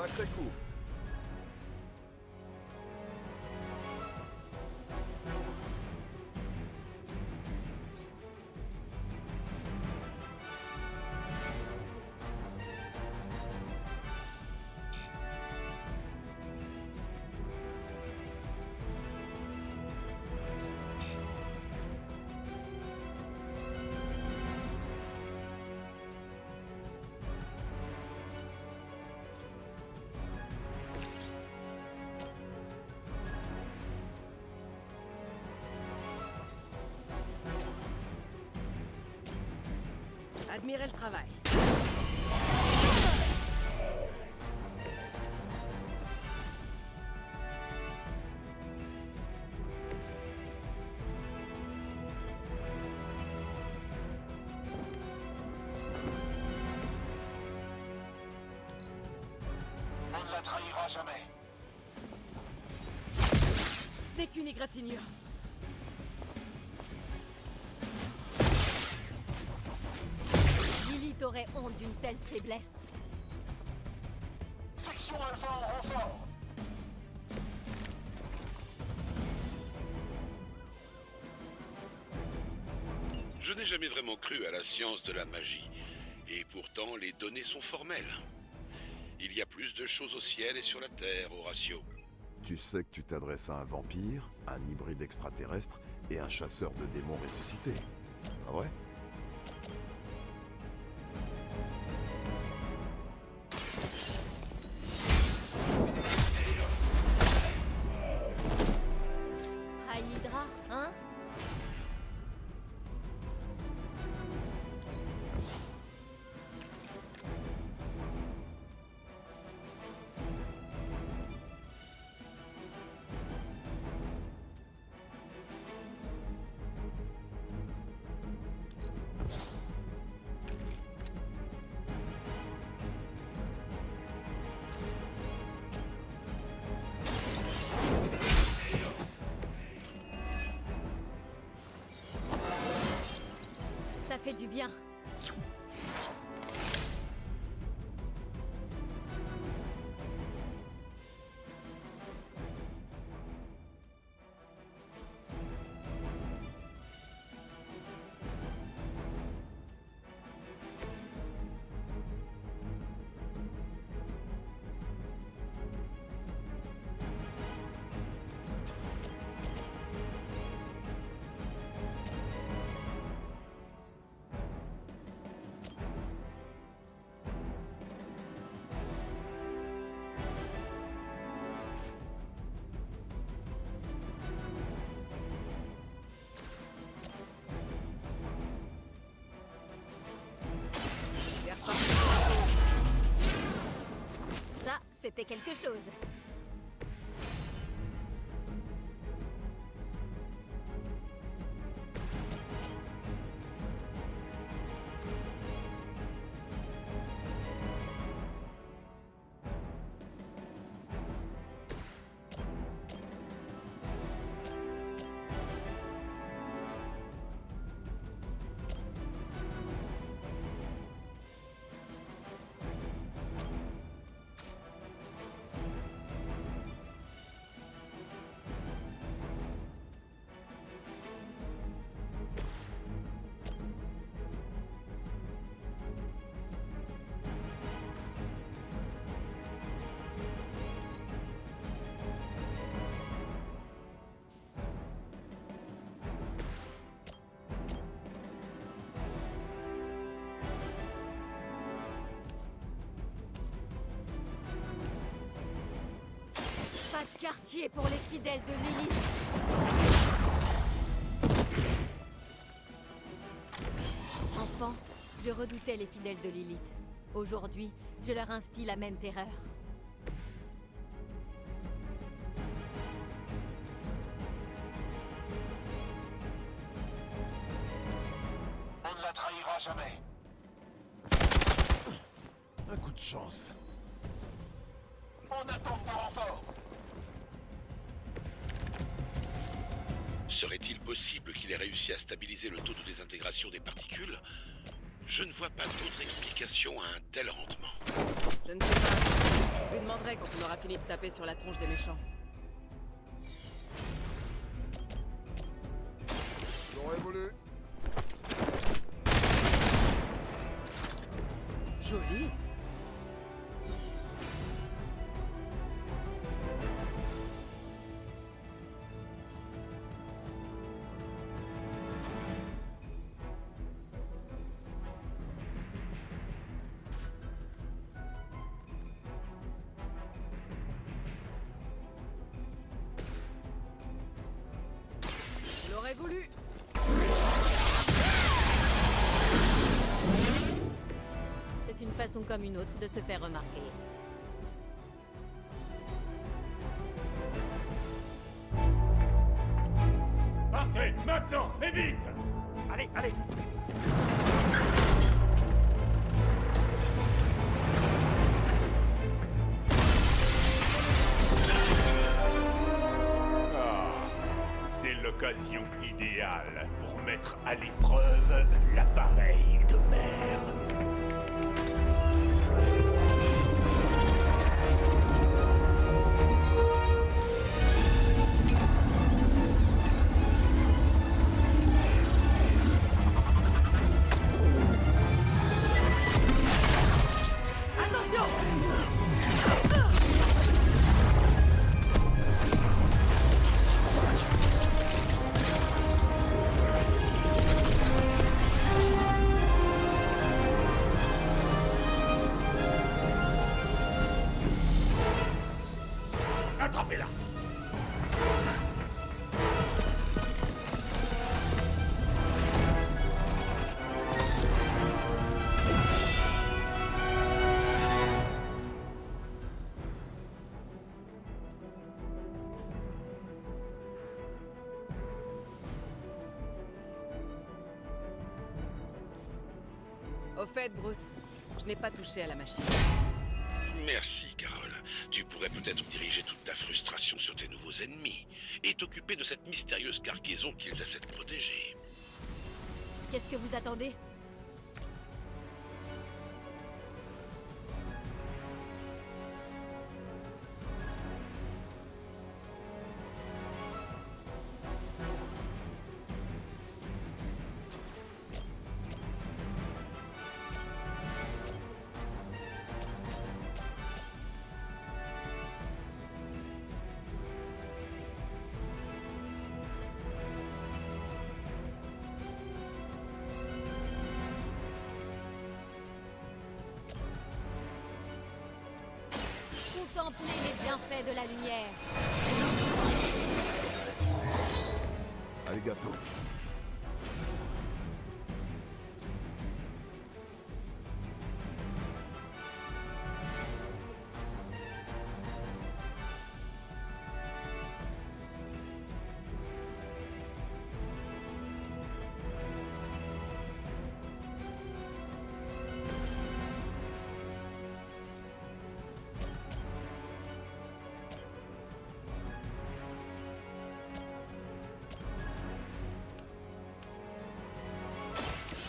Sacré coup. Admirez le travail. On ne la trahira jamais. Ce n'est qu'une égratignure. Lilith aurait honte d'une telle faiblesse. Section Alpha en renfort. Je n'ai jamais vraiment cru à la science de la magie. Et pourtant, les données sont formelles. Il y a plus de choses au ciel et sur la Terre, Horatio. Tu sais que tu t'adresses à un vampire, un hybride extraterrestre et un chasseur de démons ressuscités. Pas vrai? Hydra, hein? Ça fait du bien. Ça, c'était quelque chose. Pas de quartier pour les fidèles de Lilith. Enfant, je redoutais les fidèles de Lilith. Aujourd'hui, je leur instille la même terreur. On ne la trahira jamais. Un coup de chance. On attend de renfort. Serait-il possible qu'il ait réussi à stabiliser le taux de désintégration des particules? Je ne vois pas d'autre explication à un tel rendement. Je ne sais pas. Je lui demanderai quand on aura fini de taper sur la tronche des méchants. J'aurais voulu. Joli. J'aurais voulu. C'est une façon comme une autre de se faire remarquer. Partez, maintenant, et vite! Allez, allez! C'est l'occasion idéale pour mettre à l'épreuve l'appareil de mer. Attrapez-la! Au fait, Bruce, je n'ai pas touché à la machine. Merci, Carole. Tu pourrais peut-être diriger toute ta frustration sur tes nouveaux ennemis et t'occuper de cette mystérieuse cargaison qu'ils essaient de protéger. Qu'est-ce que vous attendez? Contemplez les bienfaits de la lumière. Arigato.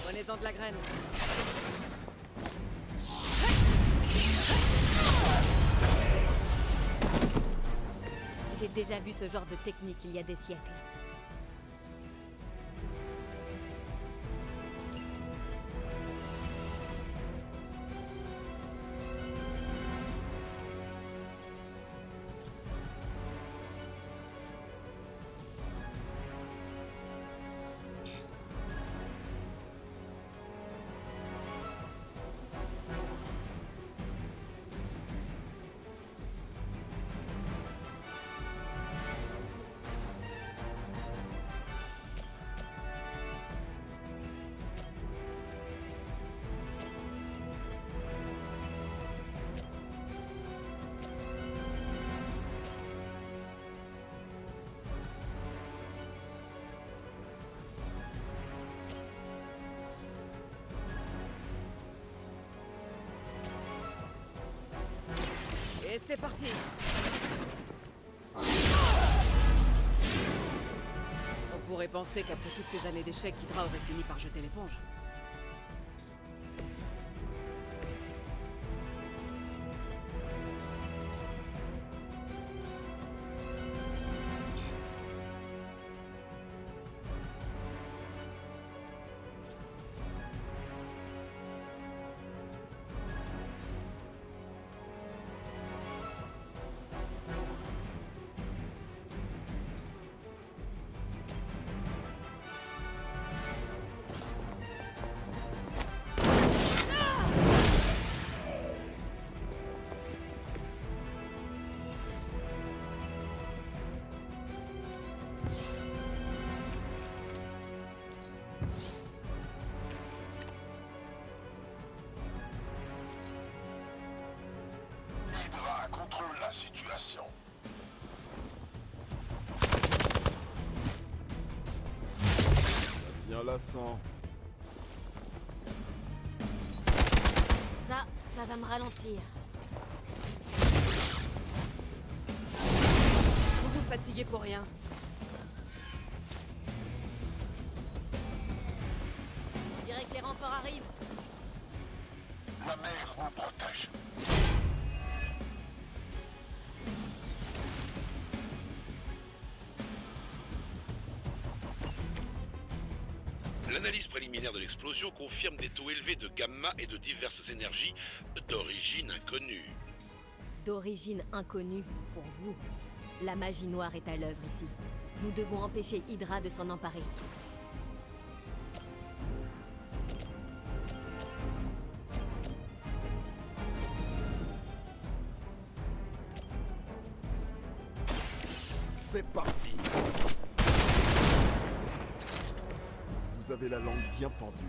Prenez-en de la graine. J'ai déjà vu ce genre de technique il y a des siècles. Et c'est parti! On pourrait penser qu'après toutes ces années d'échecs, Hydra aurait fini par jeter l'éponge. lassant. Ça va me ralentir. Vous vous fatiguez pour rien. On dirait que les renforts arrivent. La mer vous protège. L'analyse préliminaire de l'explosion confirme des taux élevés de gamma et de diverses énergies d'origine inconnue. D'origine inconnue pour vous. La magie noire est à l'œuvre ici. Nous devons empêcher Hydra de s'en emparer. C'est parti. Vous avez la langue bien pendue.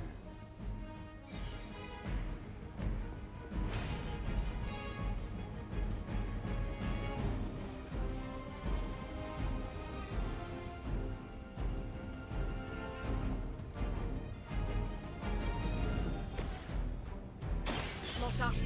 Je m'en charge.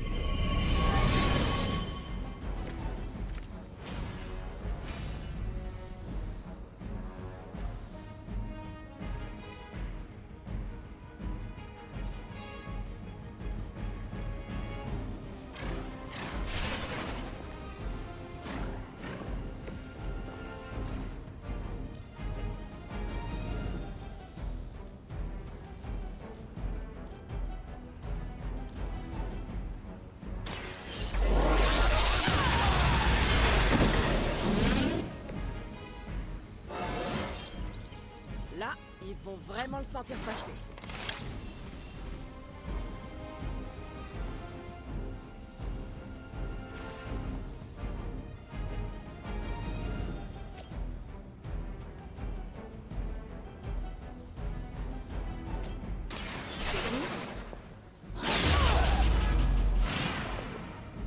Là, ils vont vraiment le sentir passer.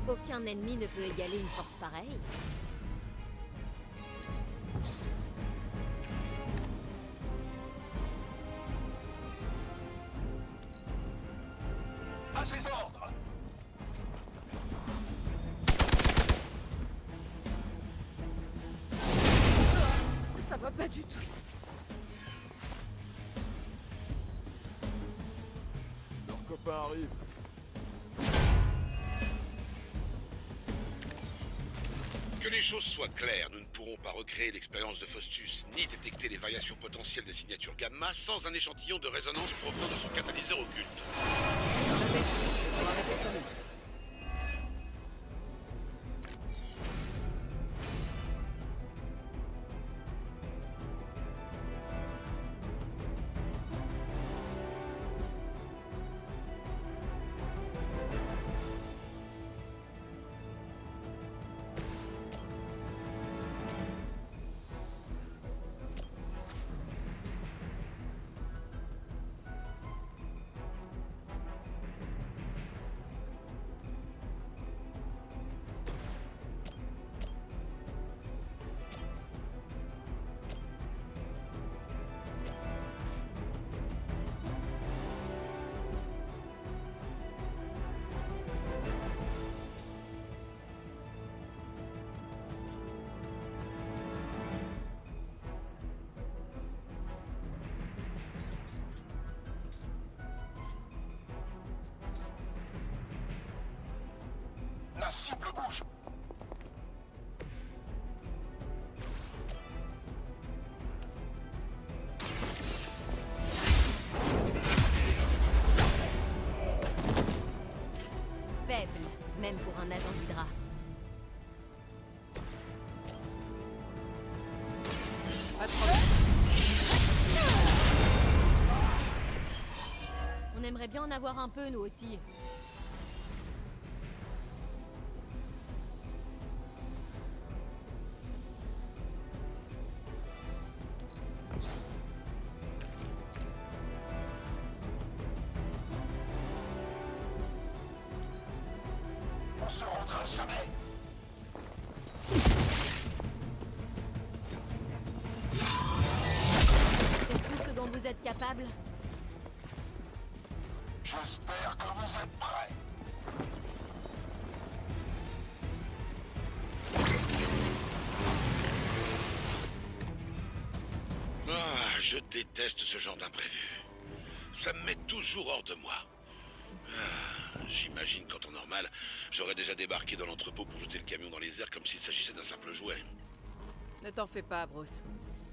Aucun ennemi ne peut égaler une force pareille. À ses ordres. Ça va pas du tout. Leur copain arrive. Que les choses soient claires, nous ne pourrons pas recréer l'expérience de Faustus, ni détecter les variations potentielles des signatures gamma sans un échantillon de résonance provenant de son catalyseur occulte. La cible bouge. Faible, même pour un agent d'Hydra. Pas de problème. On aimerait bien en avoir un peu, nous aussi. On se rendra jamais. C'est tout ce dont vous êtes capable. J'espère que vous êtes prêts. Ah, je déteste ce genre d'imprévu. Ça me met toujours hors de moi. J'imagine qu'en temps normal, j'aurais déjà débarqué dans l'entrepôt pour jeter le camion dans les airs comme s'il s'agissait d'un simple jouet. Ne t'en fais pas, Bruce.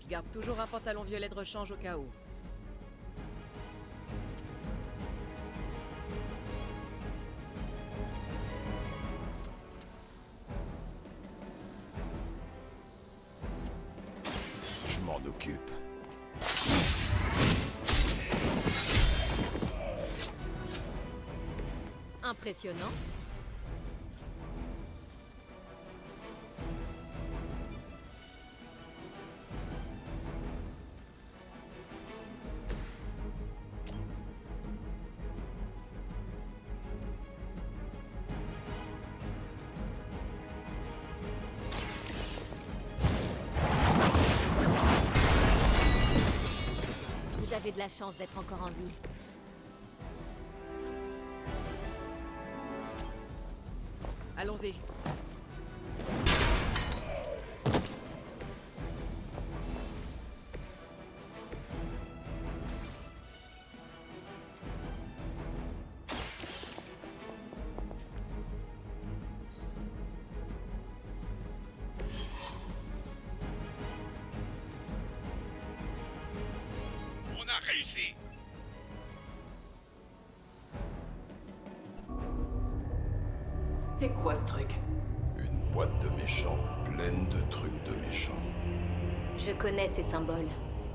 Je garde toujours un pantalon violet de rechange au cas où. Je m'en occupe. Impressionnant. Vous avez de la chance d'être encore en vie. Allons-y. On a réussi. C'est quoi ce truc? Une boîte de méchants pleine de trucs de méchants. Je connais ces symboles.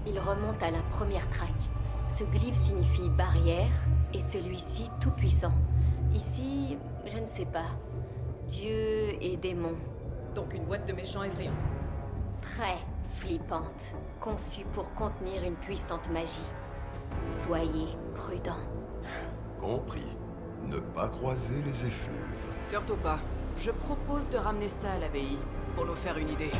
Ils remontent à la première traque. Ce glyphe signifie barrière et celui-ci tout-puissant. Ici, je ne sais pas. Dieu et démon. Donc une boîte de méchants effrayante. Très flippante. Conçue pour contenir une puissante magie. Soyez prudents. Compris. Ne pas croiser les effluves. Surtout pas. Je propose de ramener ça à l'abbaye, pour nous faire une idée.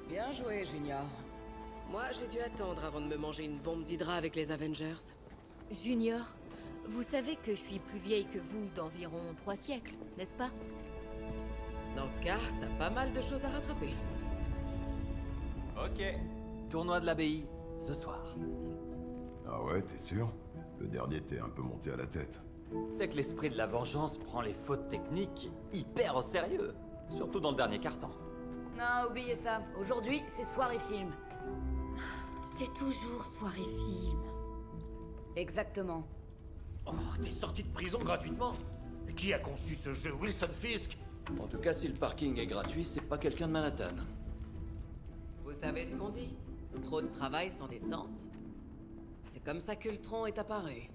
Bien joué, Junior. Moi, j'ai dû attendre avant de me manger une bombe d'Hydra avec les Avengers. Junior, vous savez que je suis plus vieille que vous d'environ 3 siècles, n'est-ce pas? Dans ce cas, t'as pas mal de choses à rattraper. Ok. Tournoi de l'abbaye, ce soir. Ah ouais, t'es sûr? Le dernier t'est un peu monté à la tête. C'est que l'esprit de la vengeance prend les fautes techniques hyper au sérieux. Surtout dans le dernier carton. Non, oubliez ça. Aujourd'hui, c'est soirée film. C'est toujours soirée film. Exactement. Oh, t'es sorti de prison gratuitement? Qui a conçu ce jeu? Wilson Fisk? En tout cas, si le parking est gratuit, c'est pas quelqu'un de Manhattan. Vous savez ce qu'on dit? Trop de travail sans détente. C'est comme ça qu'Ultron est apparu.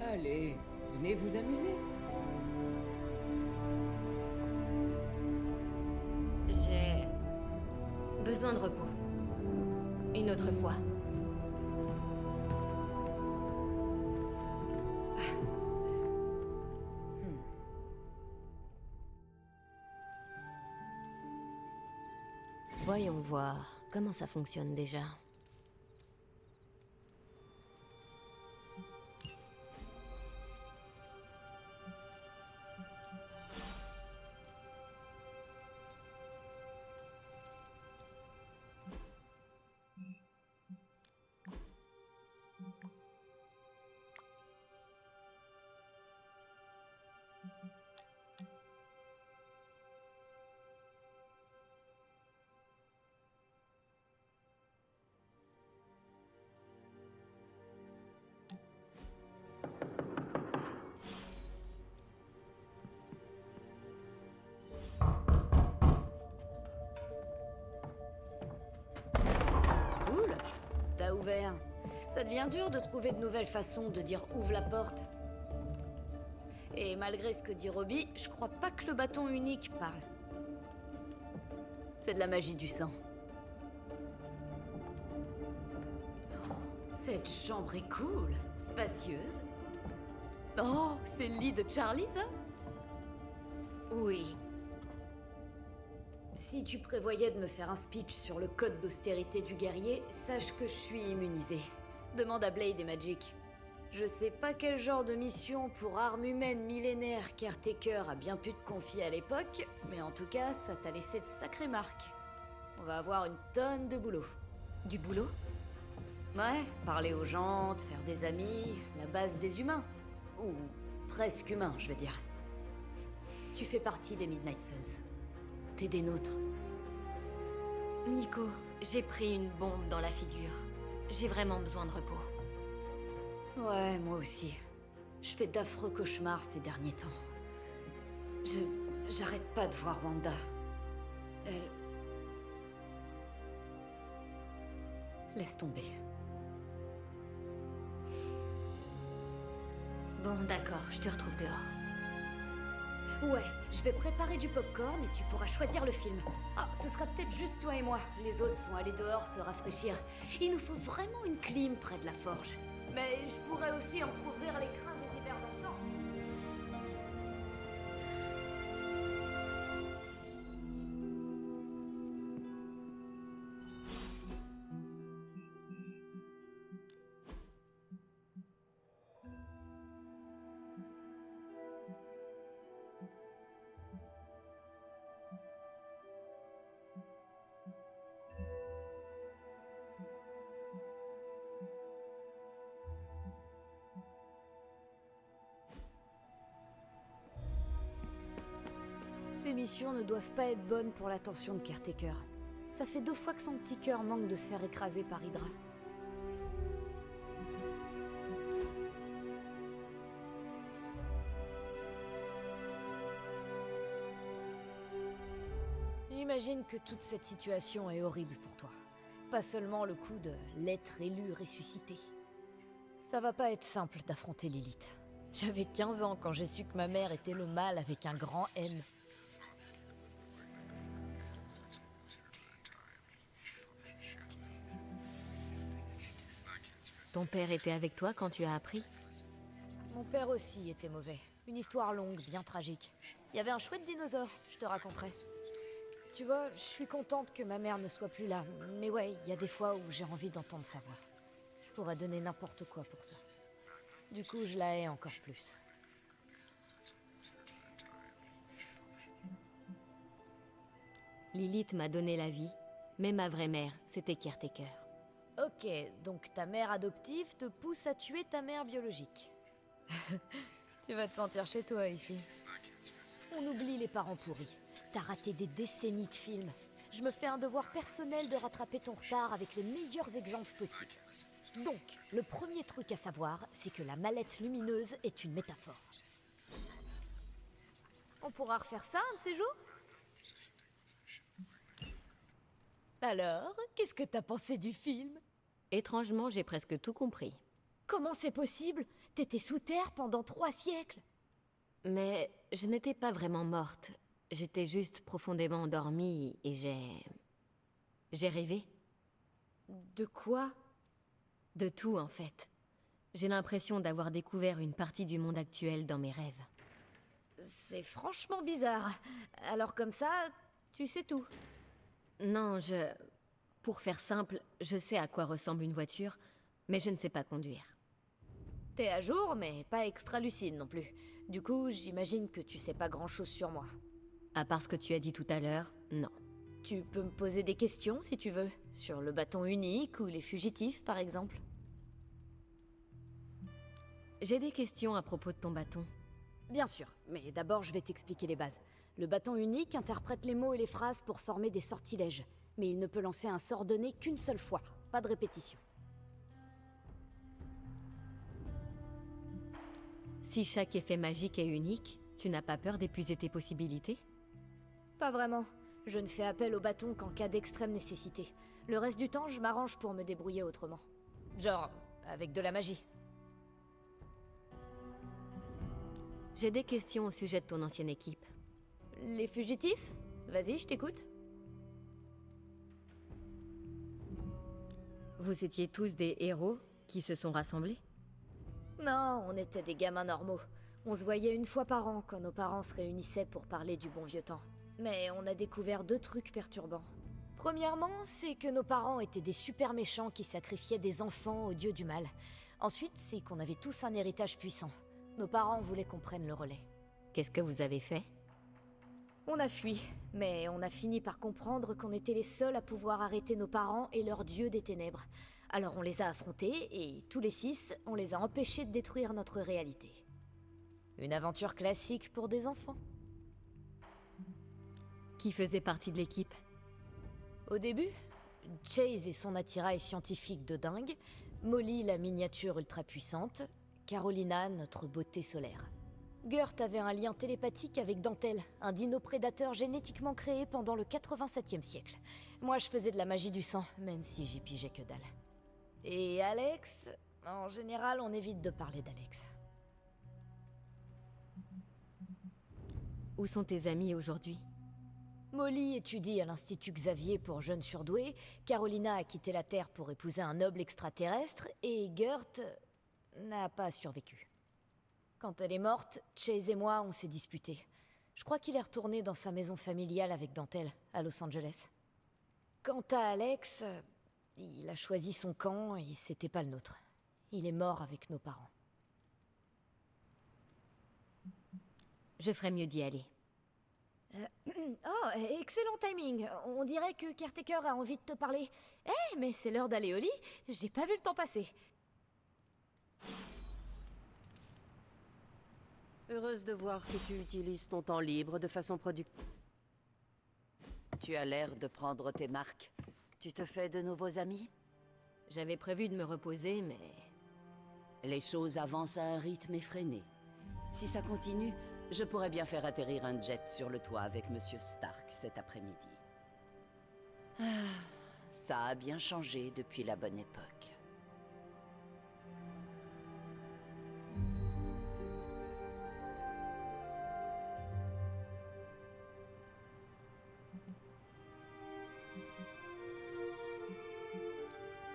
Allez, venez vous amuser. J'ai besoin de repos. Une autre fois. Voyons voir comment ça fonctionne déjà. l'a ouvert. Ça devient dur de trouver de nouvelles façons de dire ouvre la porte. Et malgré ce que dit Robbie, je crois pas que le bâton unique parle. C'est de la magie du sang. Oh, cette chambre est cool, spacieuse. Oh, c'est le lit de Charlie, ça? Oui. Si tu prévoyais de me faire un speech sur le code d'austérité du guerrier, sache que je suis immunisée. Demande à Blade et Magic. Je sais pas quel genre de mission pour arme humaine millénaire Caretaker a bien pu te confier à l'époque, mais en tout cas, ça t'a laissé de sacrées marques. On va avoir une tonne de boulot. Du boulot? Ouais, parler aux gens, te faire des amis, la base des humains. Ou presque humains, je veux dire. Tu fais partie des Midnight Suns. T'es des nôtres. Nico, j'ai pris une bombe dans la figure. J'ai vraiment besoin de repos. Ouais, moi aussi. Je fais d'affreux cauchemars ces derniers temps. J'arrête pas de voir Wanda. Elle... Laisse tomber. Bon, d'accord, je te retrouve dehors. Ouais, je vais préparer du popcorn et tu pourras choisir le film. Ah, ce sera peut-être juste toi et moi. Les autres sont allés dehors se rafraîchir. Il nous faut vraiment une clim près de la forge. Mais je pourrais aussi entrouvrir les crins des hivers d'antan. Ces missions ne doivent pas être bonnes pour l'attention de Caretaker. Ça fait 2 fois que son petit cœur manque de se faire écraser par Hydra. J'imagine que toute cette situation est horrible pour toi. Pas seulement le coup de l'être élu ressuscité. Ça va pas être simple d'affronter l'élite. J'avais 15 ans quand j'ai su que ma mère était le mal avec un grand M. Ton père était avec toi quand tu as appris? Mon père aussi était mauvais. Une histoire longue, bien tragique. Il y avait un chouette dinosaure, je te raconterai. Tu vois, je suis contente que ma mère ne soit plus là. Mais ouais, il y a des fois où j'ai envie d'entendre sa voix. Je pourrais donner n'importe quoi pour ça. Du coup, je la hais encore plus. Lilith m'a donné la vie, mais ma vraie mère, c'était Caretaker. Ok, donc ta mère adoptive te pousse à tuer ta mère biologique. Tu vas te sentir chez toi ici. On oublie les parents pourris. T'as raté des décennies de films. Je me fais un devoir personnel de rattraper ton retard avec les meilleurs exemples possibles. Donc, le premier truc à savoir, c'est que la mallette lumineuse est une métaphore. On pourra refaire ça un de ces jours? Alors, qu'est-ce que t'as pensé du film? Étrangement, j'ai presque tout compris. Comment c'est possible? T'étais sous terre pendant 3 siècles. Mais je n'étais pas vraiment morte. J'étais juste profondément endormie et j'ai rêvé. De quoi? De tout, en fait. J'ai l'impression d'avoir découvert une partie du monde actuel dans mes rêves. C'est franchement bizarre. Alors comme ça, tu sais tout. Non, Pour faire simple, je sais à quoi ressemble une voiture, mais je ne sais pas conduire. T'es à jour, mais pas extra lucide non plus. Du coup, j'imagine que tu sais pas grand-chose sur moi. À part ce que tu as dit tout à l'heure, non. Tu peux me poser des questions si tu veux, sur le bâton unique ou les fugitifs par exemple. J'ai des questions à propos de ton bâton. Bien sûr, mais d'abord je vais t'expliquer les bases. Le bâton unique interprète les mots et les phrases pour former des sortilèges, mais il ne peut lancer un sort donné qu'une seule fois, pas de répétition. Si chaque effet magique est unique, tu n'as pas peur d'épuiser tes possibilités? Pas vraiment. Je ne fais appel au bâton qu'en cas d'extrême nécessité. Le reste du temps, je m'arrange pour me débrouiller autrement. Genre, avec de la magie. J'ai des questions au sujet de ton ancienne équipe. Les fugitifs? Vas-y, je t'écoute. Vous étiez tous des héros qui se sont rassemblés? Non, on était des gamins normaux. On se voyait une fois par an quand nos parents se réunissaient pour parler du bon vieux temps. Mais on a découvert 2 trucs perturbants. Premièrement, c'est que nos parents étaient des super méchants qui sacrifiaient des enfants au dieu du mal. Ensuite, c'est qu'on avait tous un héritage puissant. Nos parents voulaient qu'on prenne le relais. Qu'est-ce que vous avez fait? On a fui, mais on a fini par comprendre qu'on était les seuls à pouvoir arrêter nos parents et leur dieu des ténèbres. Alors on les a affrontés, et tous les 6, on les a empêchés de détruire notre réalité. Une aventure classique pour des enfants. Qui faisait partie de l'équipe? Au début, Chase et son attirail scientifique de dingue, Molly la miniature ultra puissante, Carolina notre beauté solaire. Gert avait un lien télépathique avec Dentelle, un dino-prédateur génétiquement créé pendant le 87e siècle. Moi je faisais de la magie du sang, même si j'y pigeais que dalle. Et Alex... En général, on évite de parler d'Alex. Où sont tes amis aujourd'hui? Molly étudie à l'Institut Xavier pour jeunes surdoués, Carolina a quitté la Terre pour épouser un noble extraterrestre, et Gert n'a pas survécu. Quand elle est morte, Chase et moi, on s'est disputés. Je crois qu'il est retourné dans sa maison familiale avec Dentelle, à Los Angeles. Quant à Alex, il a choisi son camp et c'était pas le nôtre. Il est mort avec nos parents. Je ferais mieux d'y aller. Oh, excellent timing. On dirait que Caretaker a envie de te parler. Eh, mais c'est l'heure d'aller au lit. J'ai pas vu le temps passer. Heureuse de voir que tu utilises ton temps libre de façon productive. Tu as l'air de prendre tes marques. Tu te fais de nouveaux amis? J'avais prévu de me reposer, mais... Les choses avancent à un rythme effréné. Si ça continue, je pourrais bien faire atterrir un jet sur le toit avec Monsieur Stark cet après-midi. Ah, ça a bien changé depuis la bonne époque.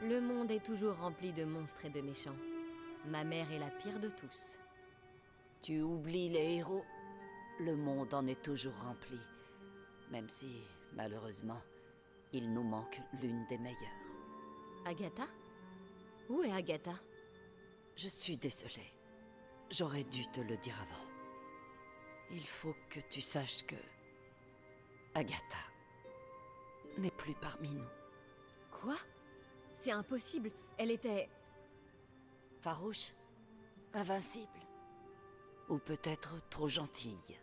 Le monde est toujours rempli de monstres et de méchants. Ma mère est la pire de tous. Tu oublies les héros? Le monde en est toujours rempli. Même si, malheureusement, il nous manque l'une des meilleures. Agatha? Où est Agatha? Je suis désolée. J'aurais dû te le dire avant. Il faut que tu saches que... Agatha n'est plus parmi nous. Quoi? C'est impossible. Elle était... Farouche? Invincible? Ou peut-être trop gentille?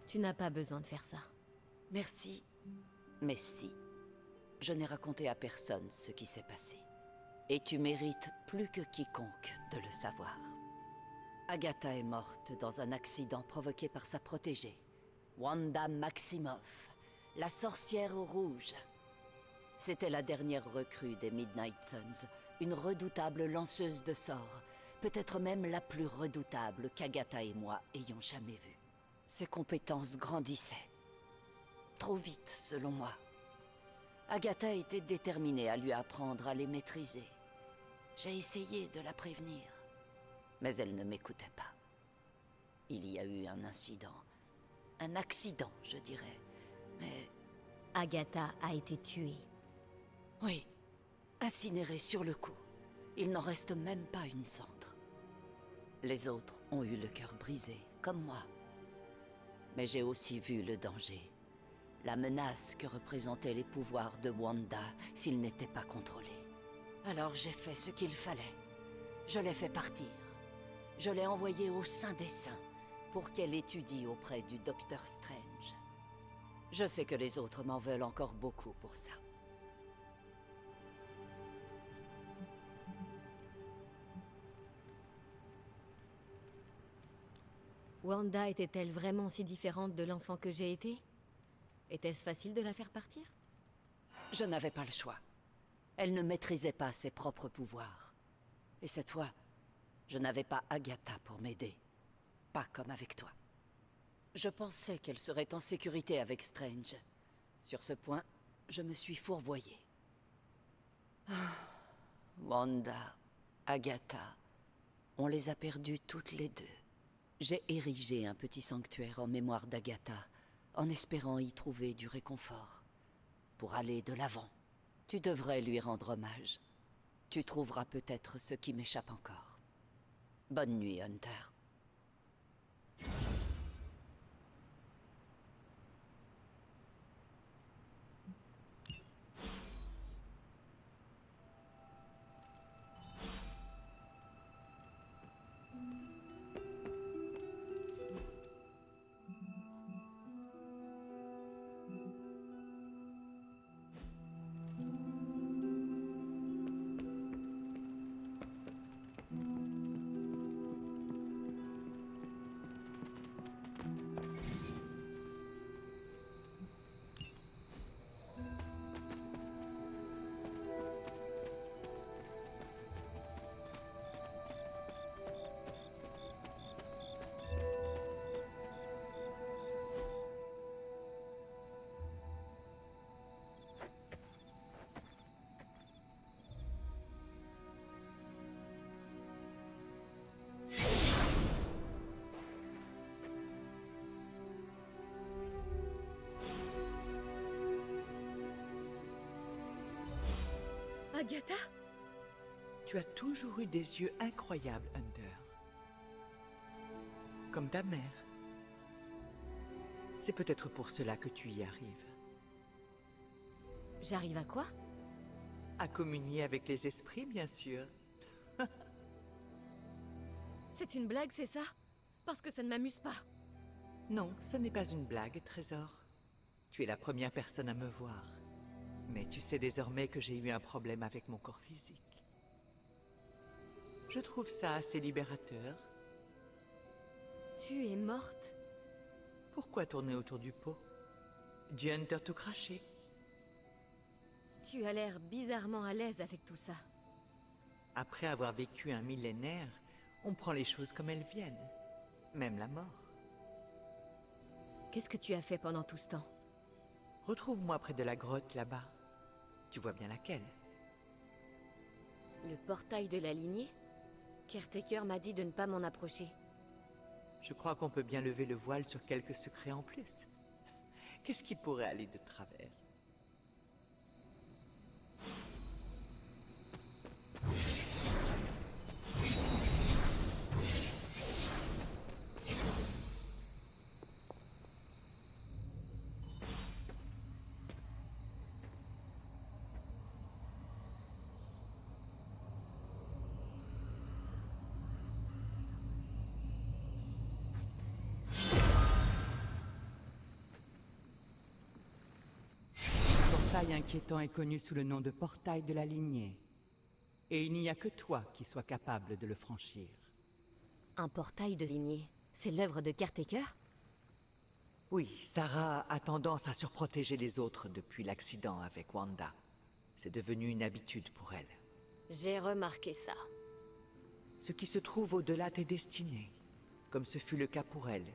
Tu n'as pas besoin de faire ça. Merci, mais si. Je n'ai raconté à personne ce qui s'est passé. Et tu mérites plus que quiconque de le savoir. Agatha est morte dans un accident provoqué par sa protégée, Wanda Maximoff, la sorcière rouge. C'était la dernière recrue des Midnight Suns, une redoutable lanceuse de sorts, peut-être même la plus redoutable qu'Agatha et moi ayons jamais vue. Ses compétences grandissaient. Trop vite, selon moi. Agatha était déterminée à lui apprendre à les maîtriser. J'ai essayé de la prévenir, mais elle ne m'écoutait pas. Il y a eu un incident. Un accident, je dirais, mais... Agatha a été tuée. Oui, incinérée sur le coup. Il n'en reste même pas une cendre. Les autres ont eu le cœur brisé, comme moi. Mais j'ai aussi vu le danger. La menace que représentaient les pouvoirs de Wanda s'ils n'étaient pas contrôlés. Alors j'ai fait ce qu'il fallait. Je l'ai fait partir. Je l'ai envoyée au sein des saints pour qu'elle étudie auprès du Docteur Strange. Je sais que les autres m'en veulent encore beaucoup pour ça. Wanda était-elle vraiment si différente de l'enfant que j'ai été? Était-ce facile de la faire partir? Je n'avais pas le choix. Elle ne maîtrisait pas ses propres pouvoirs. Et cette fois, je n'avais pas Agatha pour m'aider. Pas comme avec toi. Je pensais qu'elle serait en sécurité avec Strange. Sur ce point, je me suis fourvoyée. Wanda, Agatha, on les a perdues toutes les deux. J'ai érigé un petit sanctuaire en mémoire d'Agatha, en espérant y trouver du réconfort. Pour aller de l'avant, tu devrais lui rendre hommage. Tu trouveras peut-être ce qui m'échappe encore. Bonne nuit, Hunter. Agatha? Tu as toujours eu des yeux incroyables, Hunter. Comme ta mère. C'est peut-être pour cela que tu y arrives. J'arrive à quoi? À communier avec les esprits, bien sûr. C'est une blague, c'est ça? Parce que ça ne m'amuse pas. Non, ce n'est pas une blague, Trésor. Tu es la première personne à me voir. Mais tu sais désormais que j'ai eu un problème avec mon corps physique. Je trouve ça assez libérateur. Tu es morte? Pourquoi tourner autour du pot? Du Hunter tout craché. Tu as l'air bizarrement à l'aise avec tout ça. Après avoir vécu un millénaire, on prend les choses comme elles viennent. Même la mort. Qu'est-ce que tu as fait pendant tout ce temps? Retrouve-moi près de la grotte là-bas. Tu vois bien laquelle? Le portail de la lignée? Caretaker m'a dit de ne pas m'en approcher. Je crois qu'on peut bien lever le voile sur quelques secrets en plus. Qu'est-ce qui pourrait aller de travers? Le portail inquiétant est connu sous le nom de portail de la lignée. Et il n'y a que toi qui sois capable de le franchir. Un portail de lignée? C'est l'œuvre de Caretaker? Oui, Sarah a tendance à surprotéger les autres depuis l'accident avec Wanda. C'est devenu une habitude pour elle. J'ai remarqué ça. Ce qui se trouve au-delà tes destinées, comme ce fut le cas pour elle.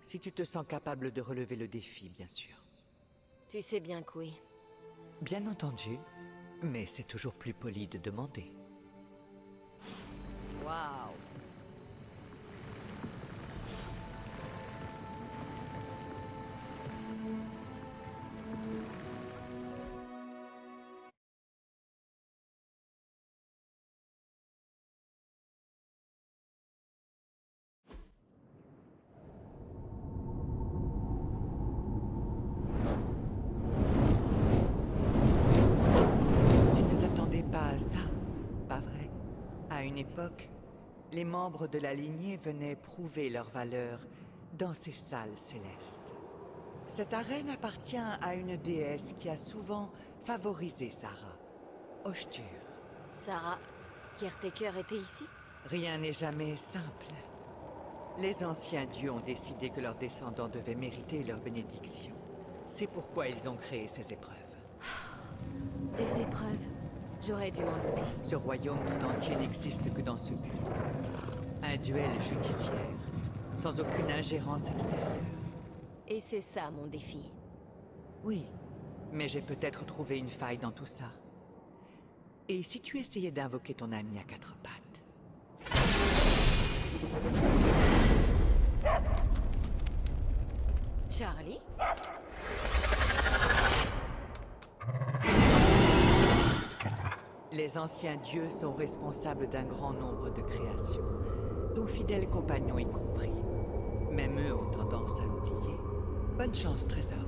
Si tu te sens capable de relever le défi, bien sûr. Tu sais bien que oui. Bien entendu, mais c'est toujours plus poli de demander. Waouh! Ça, pas vrai? À une époque, les membres de la lignée venaient prouver leur valeur dans ces salles célestes. Cette arène appartient à une déesse qui a souvent favorisé Sarah, Oshtur. Sarah, Caretaker était ici? Rien n'est jamais simple. Les anciens dieux ont décidé que leurs descendants devaient mériter leur bénédiction. C'est pourquoi ils ont créé ces épreuves. Des épreuves? J'aurais dû m'en douter. Ce royaume tout entier n'existe que dans ce but. Un duel judiciaire, sans aucune ingérence extérieure. Et c'est ça mon défi. Oui, mais j'ai peut-être trouvé une faille dans tout ça. Et si tu essayais d'invoquer ton ami à quatre pattes? Charlie? Les anciens dieux sont responsables d'un grand nombre de créations, nos fidèles compagnons y compris. Même eux ont tendance à l'oublier. Bonne chance, trésor.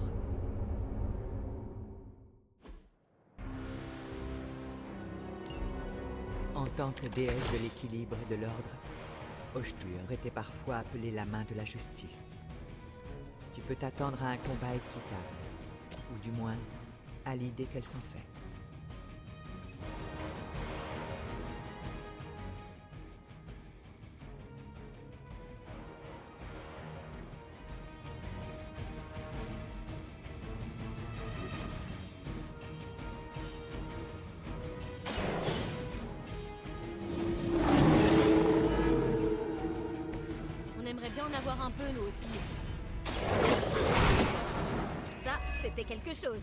En tant que déesse de l'équilibre et de l'ordre, Oshtur était parfois appelée la main de la justice. Tu peux t'attendre à un combat équitable, ou du moins à l'idée qu'elle s'en fait. On aimerait bien en avoir un peu, nous aussi. Ça, c'était quelque chose.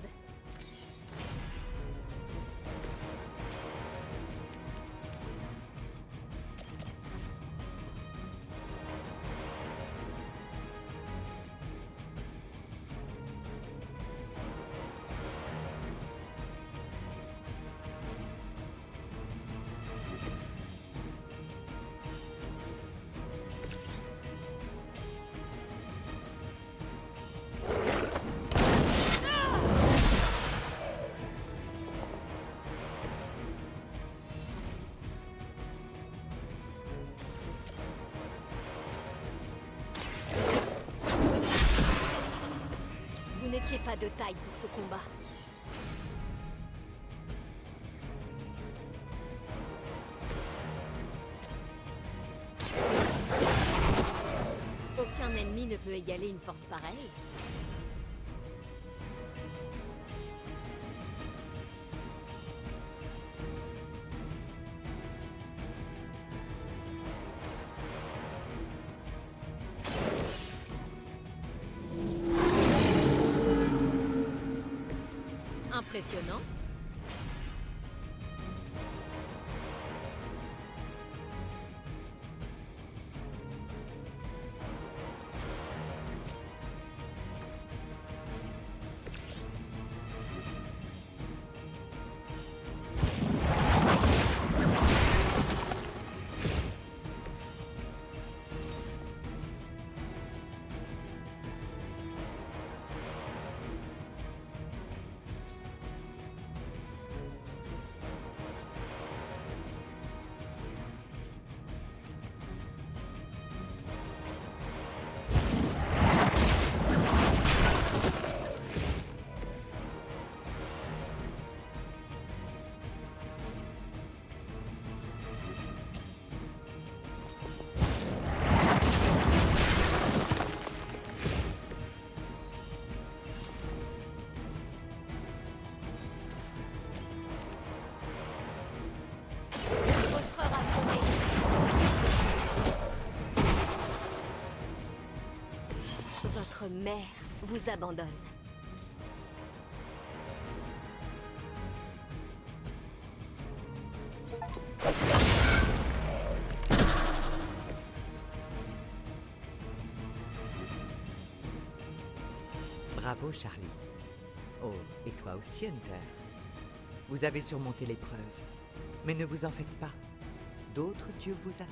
Vous n'étiez pas de taille pour ce combat. Aucun ennemi ne peut égaler une force pareille. Impressionnant. Votre mère vous abandonne. Bravo, Charlie. Oh, et toi aussi, Hunter. Vous avez surmonté l'épreuve. Mais ne vous en faites pas. D'autres dieux vous attendent.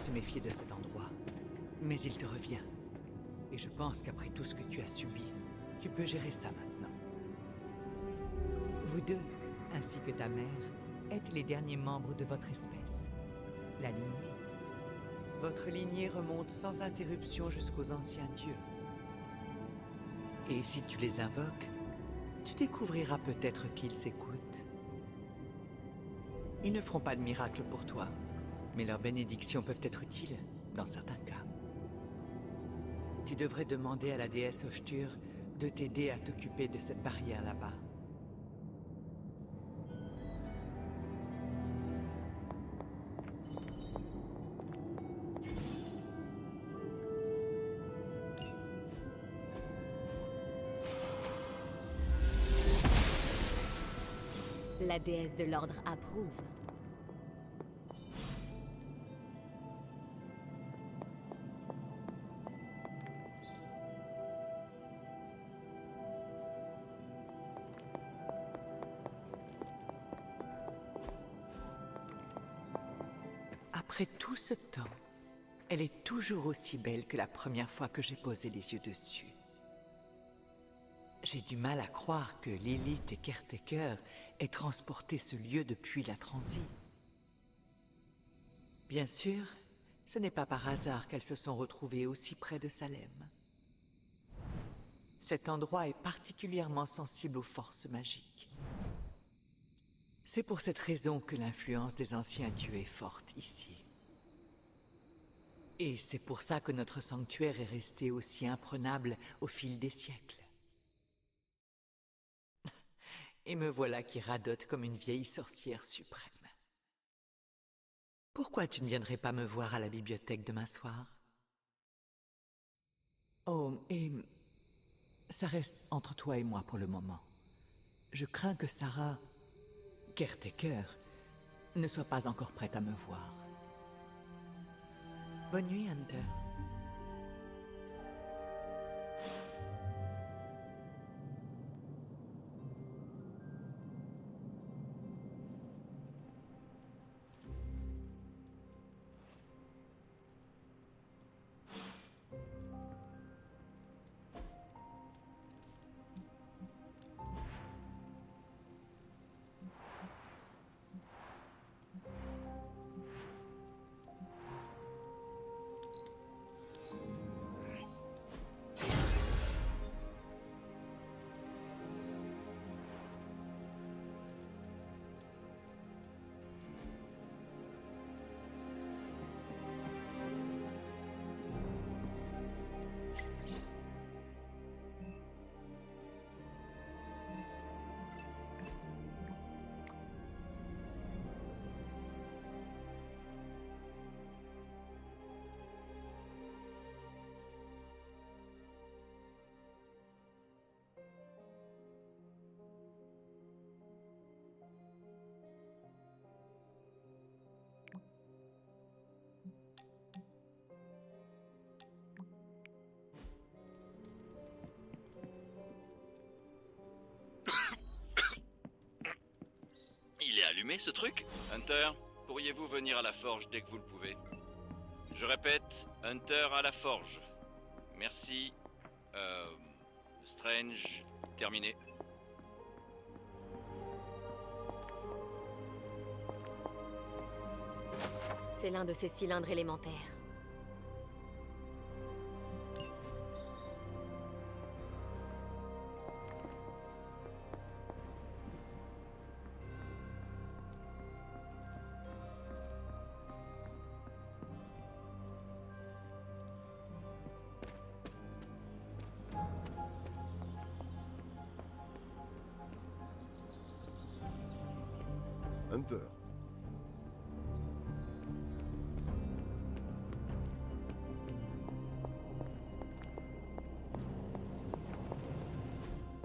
se méfier de cet endroit. Mais il te revient. Et je pense qu'après tout ce que tu as subi, tu peux gérer ça maintenant. Vous deux, ainsi que ta mère, êtes les derniers membres de votre espèce. La lignée. Votre lignée remonte sans interruption jusqu'aux anciens dieux. Et si tu les invoques, tu découvriras peut-être qu'ils écoutent. Ils ne feront pas de miracle pour toi, mais leurs bénédictions peuvent être utiles dans certains cas. Tu devrais demander à la déesse Ochtur de t'aider à t'occuper de cette barrière là-bas. La déesse de l'ordre approuve. Après tout ce temps, elle est toujours aussi belle que la première fois que j'ai posé les yeux dessus. J'ai du mal à croire que Lilith et Caretaker aient transporté ce lieu depuis la transie. Bien sûr, ce n'est pas par hasard qu'elles se sont retrouvées aussi près de Salem. Cet endroit est particulièrement sensible aux forces magiques. C'est pour cette raison que l'influence des anciens dieux est forte ici. Et c'est pour ça que notre sanctuaire est resté aussi imprenable au fil des siècles. Et me voilà qui radote comme une vieille sorcière suprême. Pourquoi tu ne viendrais pas me voir à la bibliothèque demain soir? Oh, et ça reste entre toi et moi pour le moment. Je crains que Sarah, Caretaker, ne soit pas encore prête à me voir. Bonne nuit, Hunter. Il est allumé ce truc? Hunter, pourriez-vous venir à la forge dès que vous le pouvez? Je répète, Hunter à la forge. Merci. Strange, terminé. C'est l'un de ces cylindres élémentaires. Hunter.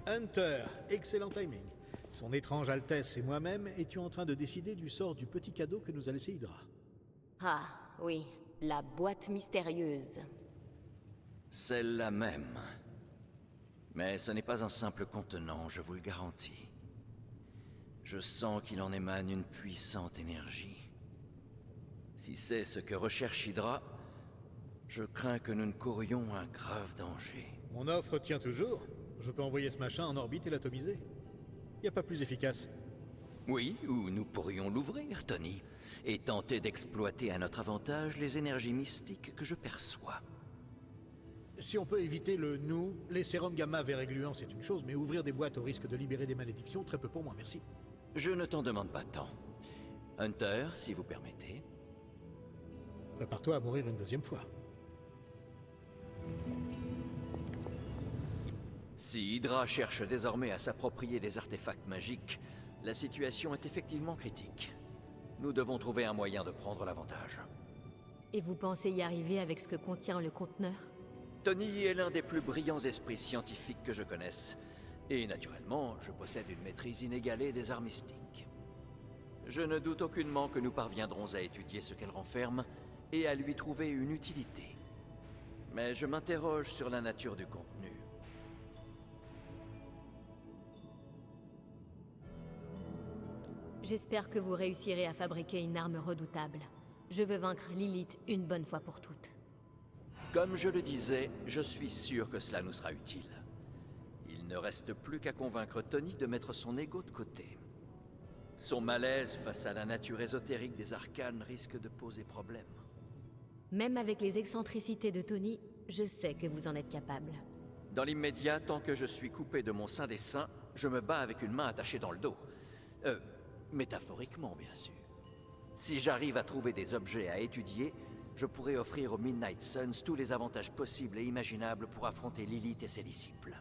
Hunter, excellent timing. Son étrange Altesse et moi-même étions en train de décider du sort du petit cadeau que nous a laissé Hydra. Ah, oui, la boîte mystérieuse. Celle-là même. Mais ce n'est pas un simple contenant, je vous le garantis. Je sens qu'il en émane une puissante énergie. Si c'est ce que recherche Hydra, je crains que nous ne courions un grave danger. Mon offre tient toujours. Je peux envoyer ce machin en orbite et l'atomiser. Y a pas plus efficace. Oui, ou nous pourrions l'ouvrir, Tony, et tenter d'exploiter à notre avantage les énergies mystiques que je perçois. Si on peut éviter le nous, les sérums gamma verts et gluants, c'est une chose, mais ouvrir des boîtes au risque de libérer des malédictions, très peu pour moi, merci. Je ne t'en demande pas tant. Hunter, si vous permettez. Prépare-toi à mourir une deuxième fois. Si Hydra cherche désormais à s'approprier des artefacts magiques, la situation est effectivement critique. Nous devons trouver un moyen de prendre l'avantage. Et vous pensez y arriver avec ce que contient le conteneur? Tony est l'un des plus brillants esprits scientifiques que je connaisse. Et naturellement, je possède une maîtrise inégalée des arts mystiques. Je ne doute aucunement que nous parviendrons à étudier ce qu'elle renferme et à lui trouver une utilité. Mais je m'interroge sur la nature du contenu. J'espère que vous réussirez à fabriquer une arme redoutable. Je veux vaincre Lilith une bonne fois pour toutes. Comme je le disais, je suis sûr que cela nous sera utile. Il ne reste plus qu'à convaincre Tony de mettre son ego de côté. Son malaise face à la nature ésotérique des arcanes risque de poser problème. Même avec les excentricités de Tony, je sais que vous en êtes capable. Dans l'immédiat, tant que je suis coupé de mon sein des seins, je me bats avec une main attachée dans le dos. Métaphoriquement, bien sûr. Si j'arrive à trouver des objets à étudier, je pourrais offrir aux Midnight Suns tous les avantages possibles et imaginables pour affronter Lilith et ses disciples.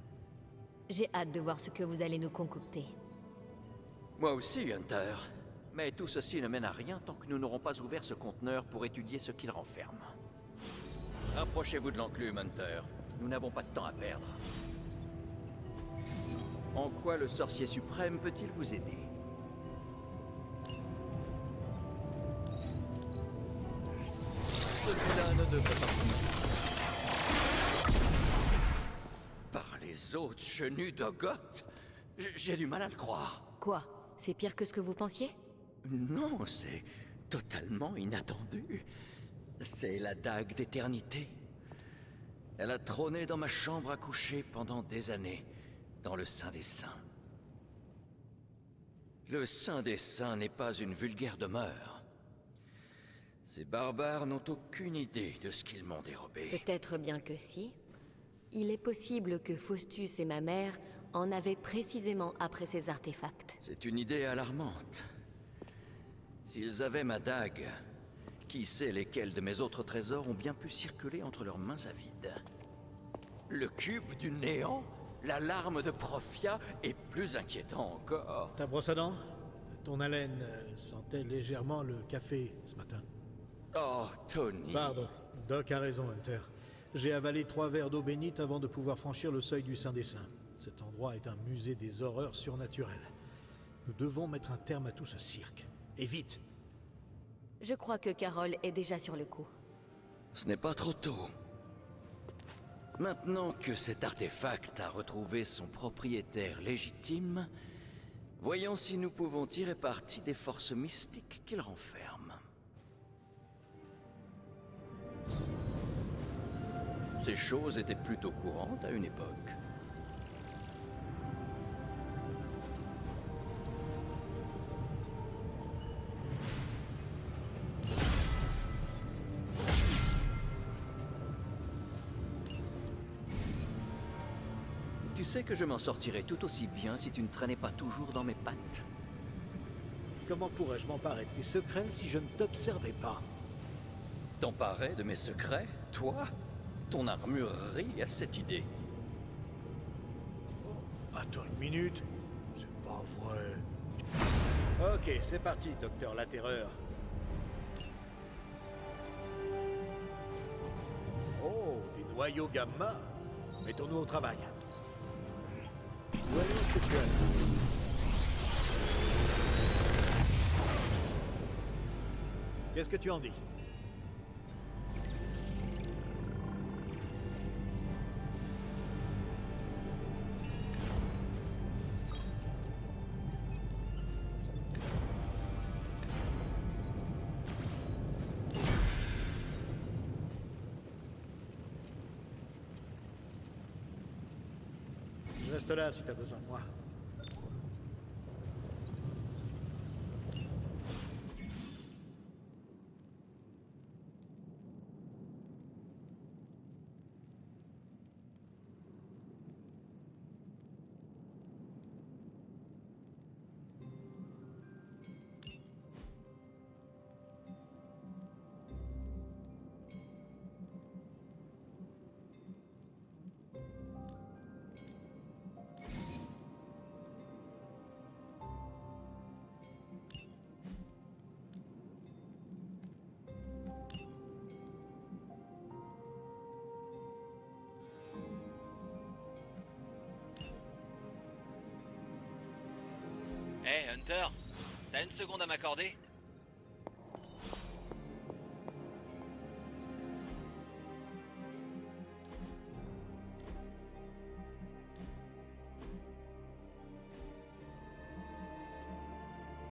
J'ai hâte de voir ce que vous allez nous concocter. Moi aussi, Hunter. Mais tout ceci ne mène à rien tant que nous n'aurons pas ouvert ce conteneur pour étudier ce qu'il renferme. Rapprochez-vous de l'enclume, Hunter. Nous n'avons pas de temps à perdre. En quoi le sorcier suprême peut-il vous aider? Par les autres chenus d'Ogoth, j'ai du mal à le croire. Quoi? C'est pire que ce que vous pensiez? Non, c'est totalement inattendu. C'est la dague d'éternité. Elle a trôné dans ma chambre à coucher pendant des années, dans le Saint des Saints. Le Saint des Saints n'est pas une vulgaire demeure. Ces barbares n'ont aucune idée de ce qu'ils m'ont dérobé. Peut-être bien que si. Il est possible que Faustus et ma mère en avaient précisément après ces artefacts. C'est une idée alarmante. S'ils avaient ma dague, qui sait lesquels de mes autres trésors ont bien pu circuler entre leurs mains avides. Le cube du néant, la larme de Profia, et plus inquiétant encore... Ta brosse à dents? Ton haleine sentait légèrement le café ce matin. Oh, Tony... Pardon, Doc a raison, Hunter. J'ai avalé 3 verres d'eau bénite avant de pouvoir franchir le seuil du Saint des Saints. Cet endroit est un musée des horreurs surnaturelles. Nous devons mettre un terme à tout ce cirque. Et vite! Je crois que Carol est déjà sur le coup. Ce n'est pas trop tôt. Maintenant que cet artefact a retrouvé son propriétaire légitime, voyons si nous pouvons tirer parti des forces mystiques qu'il renferme. Ces choses étaient plutôt courantes à une époque. Tu sais que je m'en sortirais tout aussi bien si tu ne traînais pas toujours dans mes pattes. Comment pourrais-je m'emparer de tes secrets si je ne t'observais pas? T'emparer de mes secrets, toi? Ton armurerie a cette idée. Attends une minute. C'est pas vrai. Ok, c'est parti, Docteur La Terreur. Oh, des noyaux gamma. Mettons-nous au travail. Voyons ce que tu as. Qu'est-ce que tu en dis? Je reste là si t'as besoin de moi. Hey, Hunter, t'as une seconde à m'accorder?